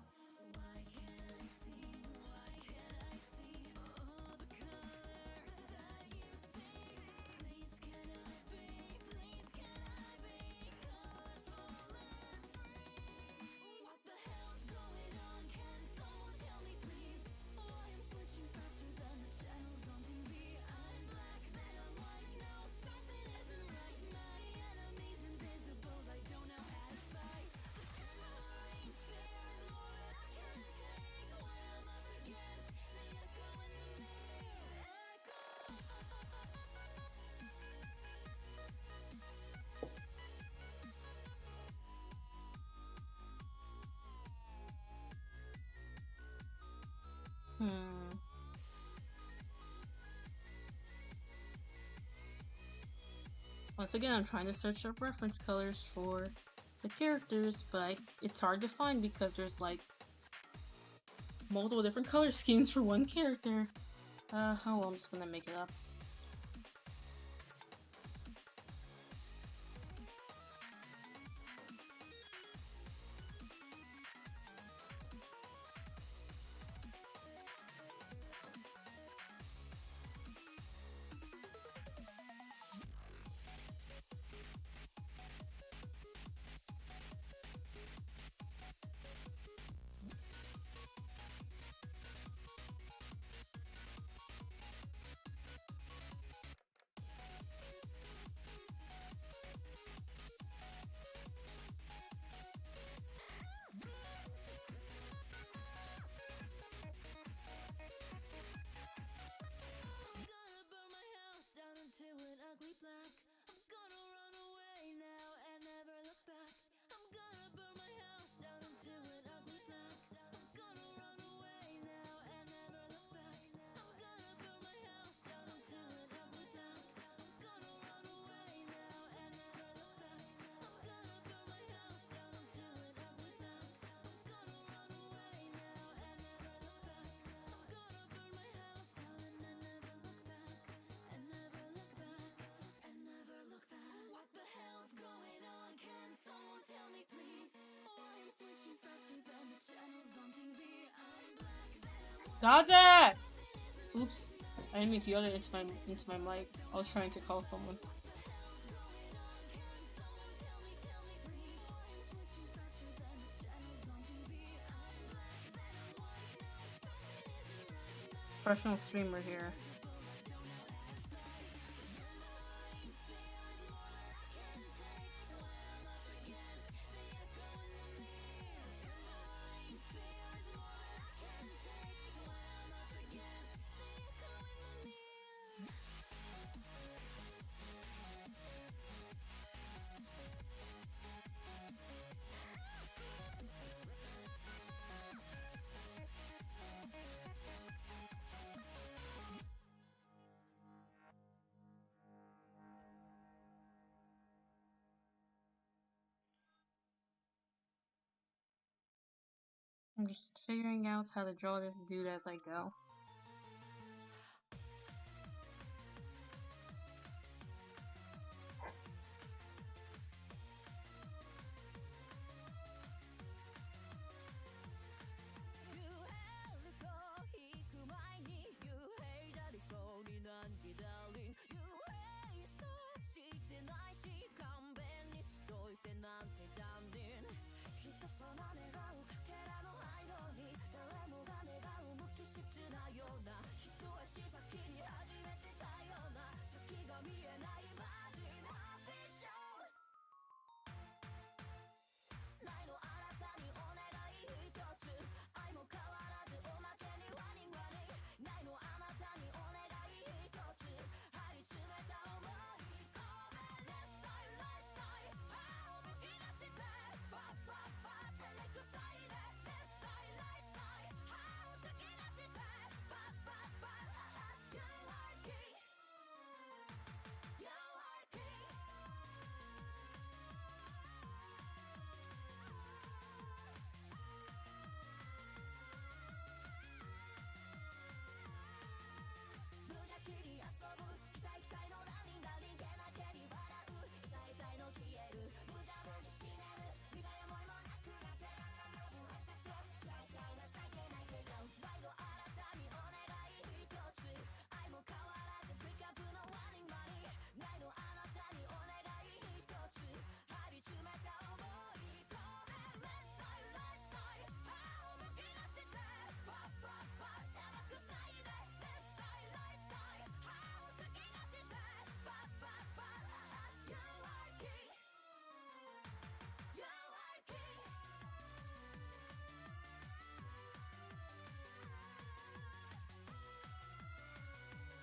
Why can't I see? Why can't I see all the colors that you see? Please can I be? Please can I be colorful and free? What the hell's going on? Can someone tell me please? Why I'm switching faster than the channels on TV? I'm black, then I'm white. No, something isn't right. My enemy's invisible. I don't know how to fight. The trembling fear is more than I can take. When I'm up against the echo in the mirror. Once again, I'm trying to search up reference colors for the characters, but it's hard to find because there's like multiple different color schemes for one character. Oh well, I'm just gonna make it up. Dodge! Oops. I didn't mean to yell it into my mic. I was trying to call someone. Professional streamer here. I'm just figuring out how to draw this dude as I go.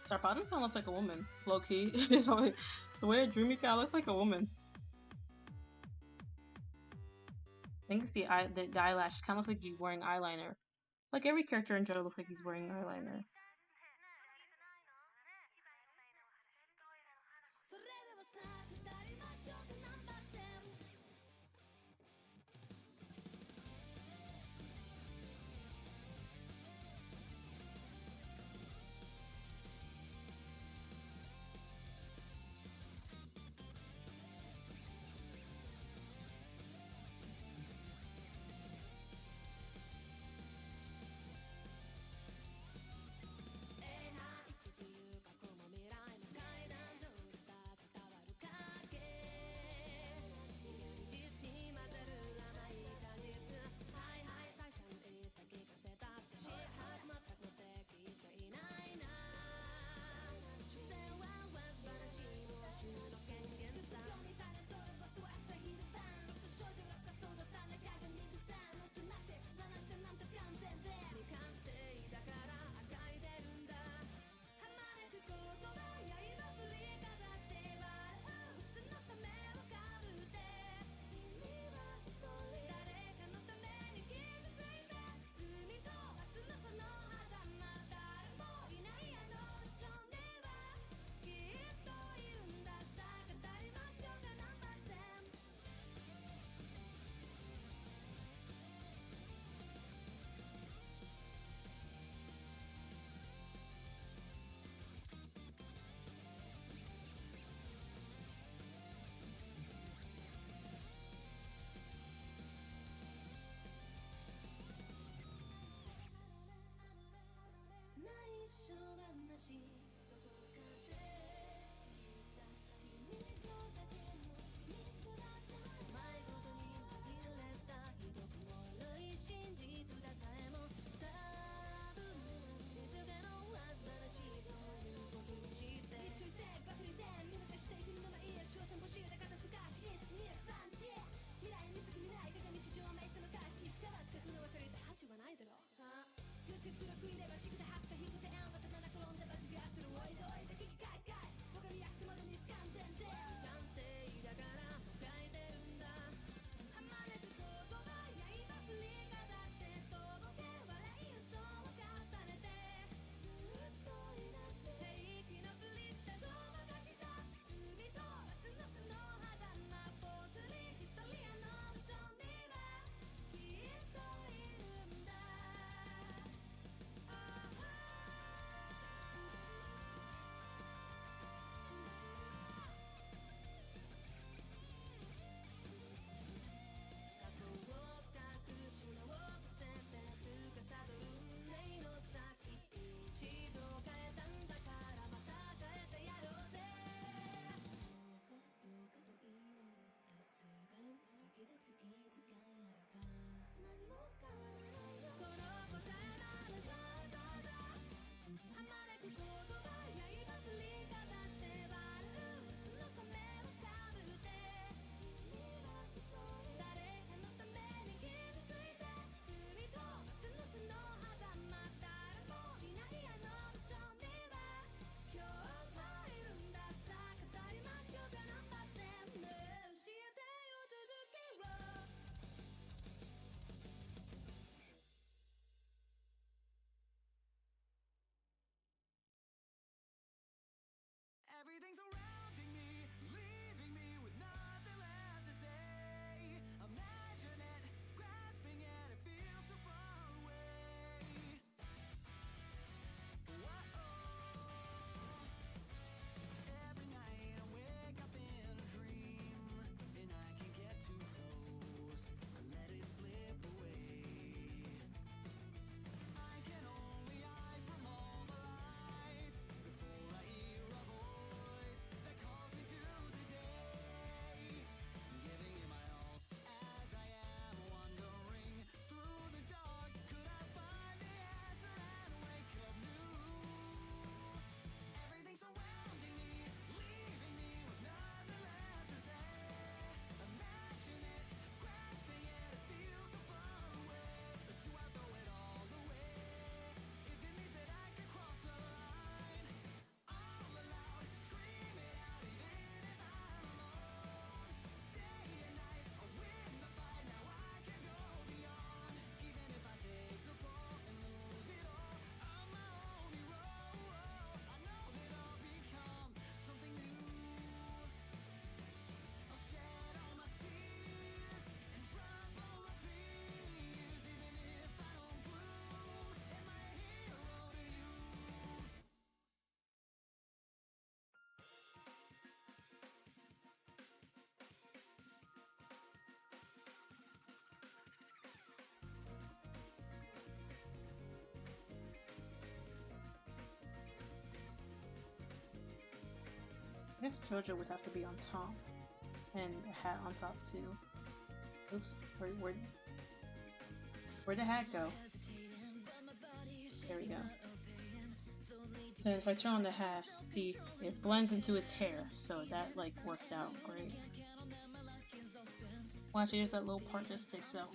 Star bottom kind of looks like a woman, low key. The way it drew me, kind of looks like a woman. I think it's the eyelash. Kind of looks like he's wearing eyeliner. Like every character in Jojo looks like he's wearing eyeliner. I guess Jojo would have to be on top. And a hat on top too. Oops, where'd the hat go? There we go. So if I turn on the hat, see, it blends into his hair, so that like worked out great. Well, actually, there's that little part that sticks out.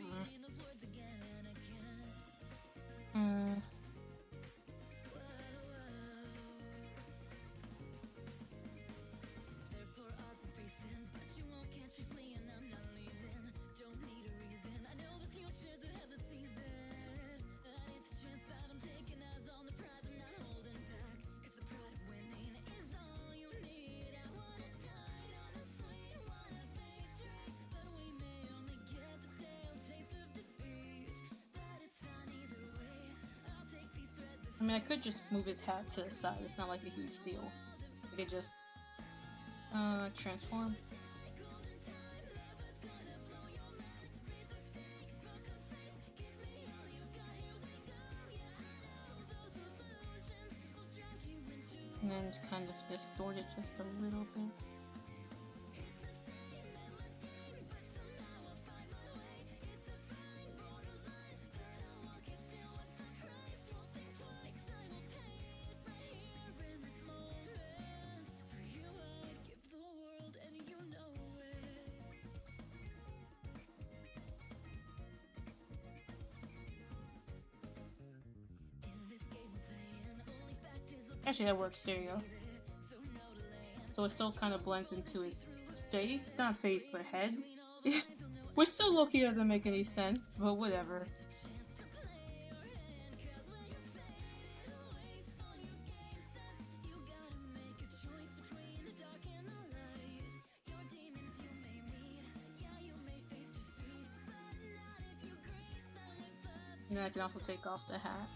I mean, I could just move his hat to the side. It's not like a huge deal. I could just transform. And then kind of distort it just a little bit. Actually, that works. There you go. So it still kind of blends into his face. Not face, but head. Which still low-key doesn't make any sense, but whatever. And then I can also take off the hat.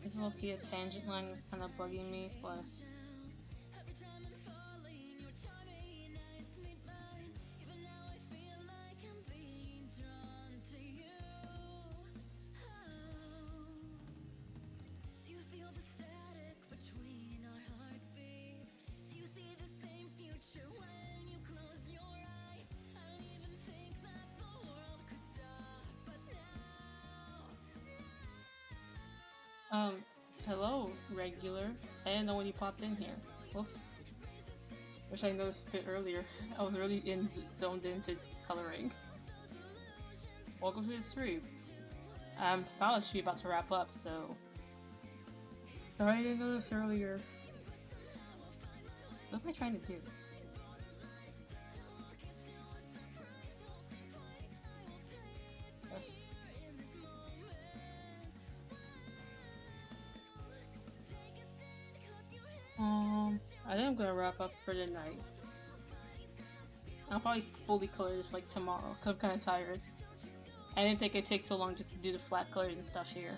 This low-key a tangent line is kind of bugging me, but hello, regular. I didn't know when you popped in here. Whoops. Wish I noticed a bit earlier. I was really zoned into coloring. Welcome to the stream. I'm actually about to wrap up, so sorry I didn't notice earlier. What am I trying to do? Just I think I'm gonna wrap up for the night. I'll probably fully color this like tomorrow, cause I'm kinda tired. I didn't think it'd take so long just to do the flat colors and stuff here.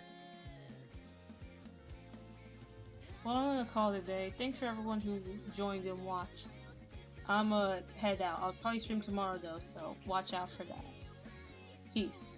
Well, I'm gonna call it a day. Thanks for everyone who joined and watched. I'm gonna head out. I'll probably stream tomorrow though, so watch out for that. Peace.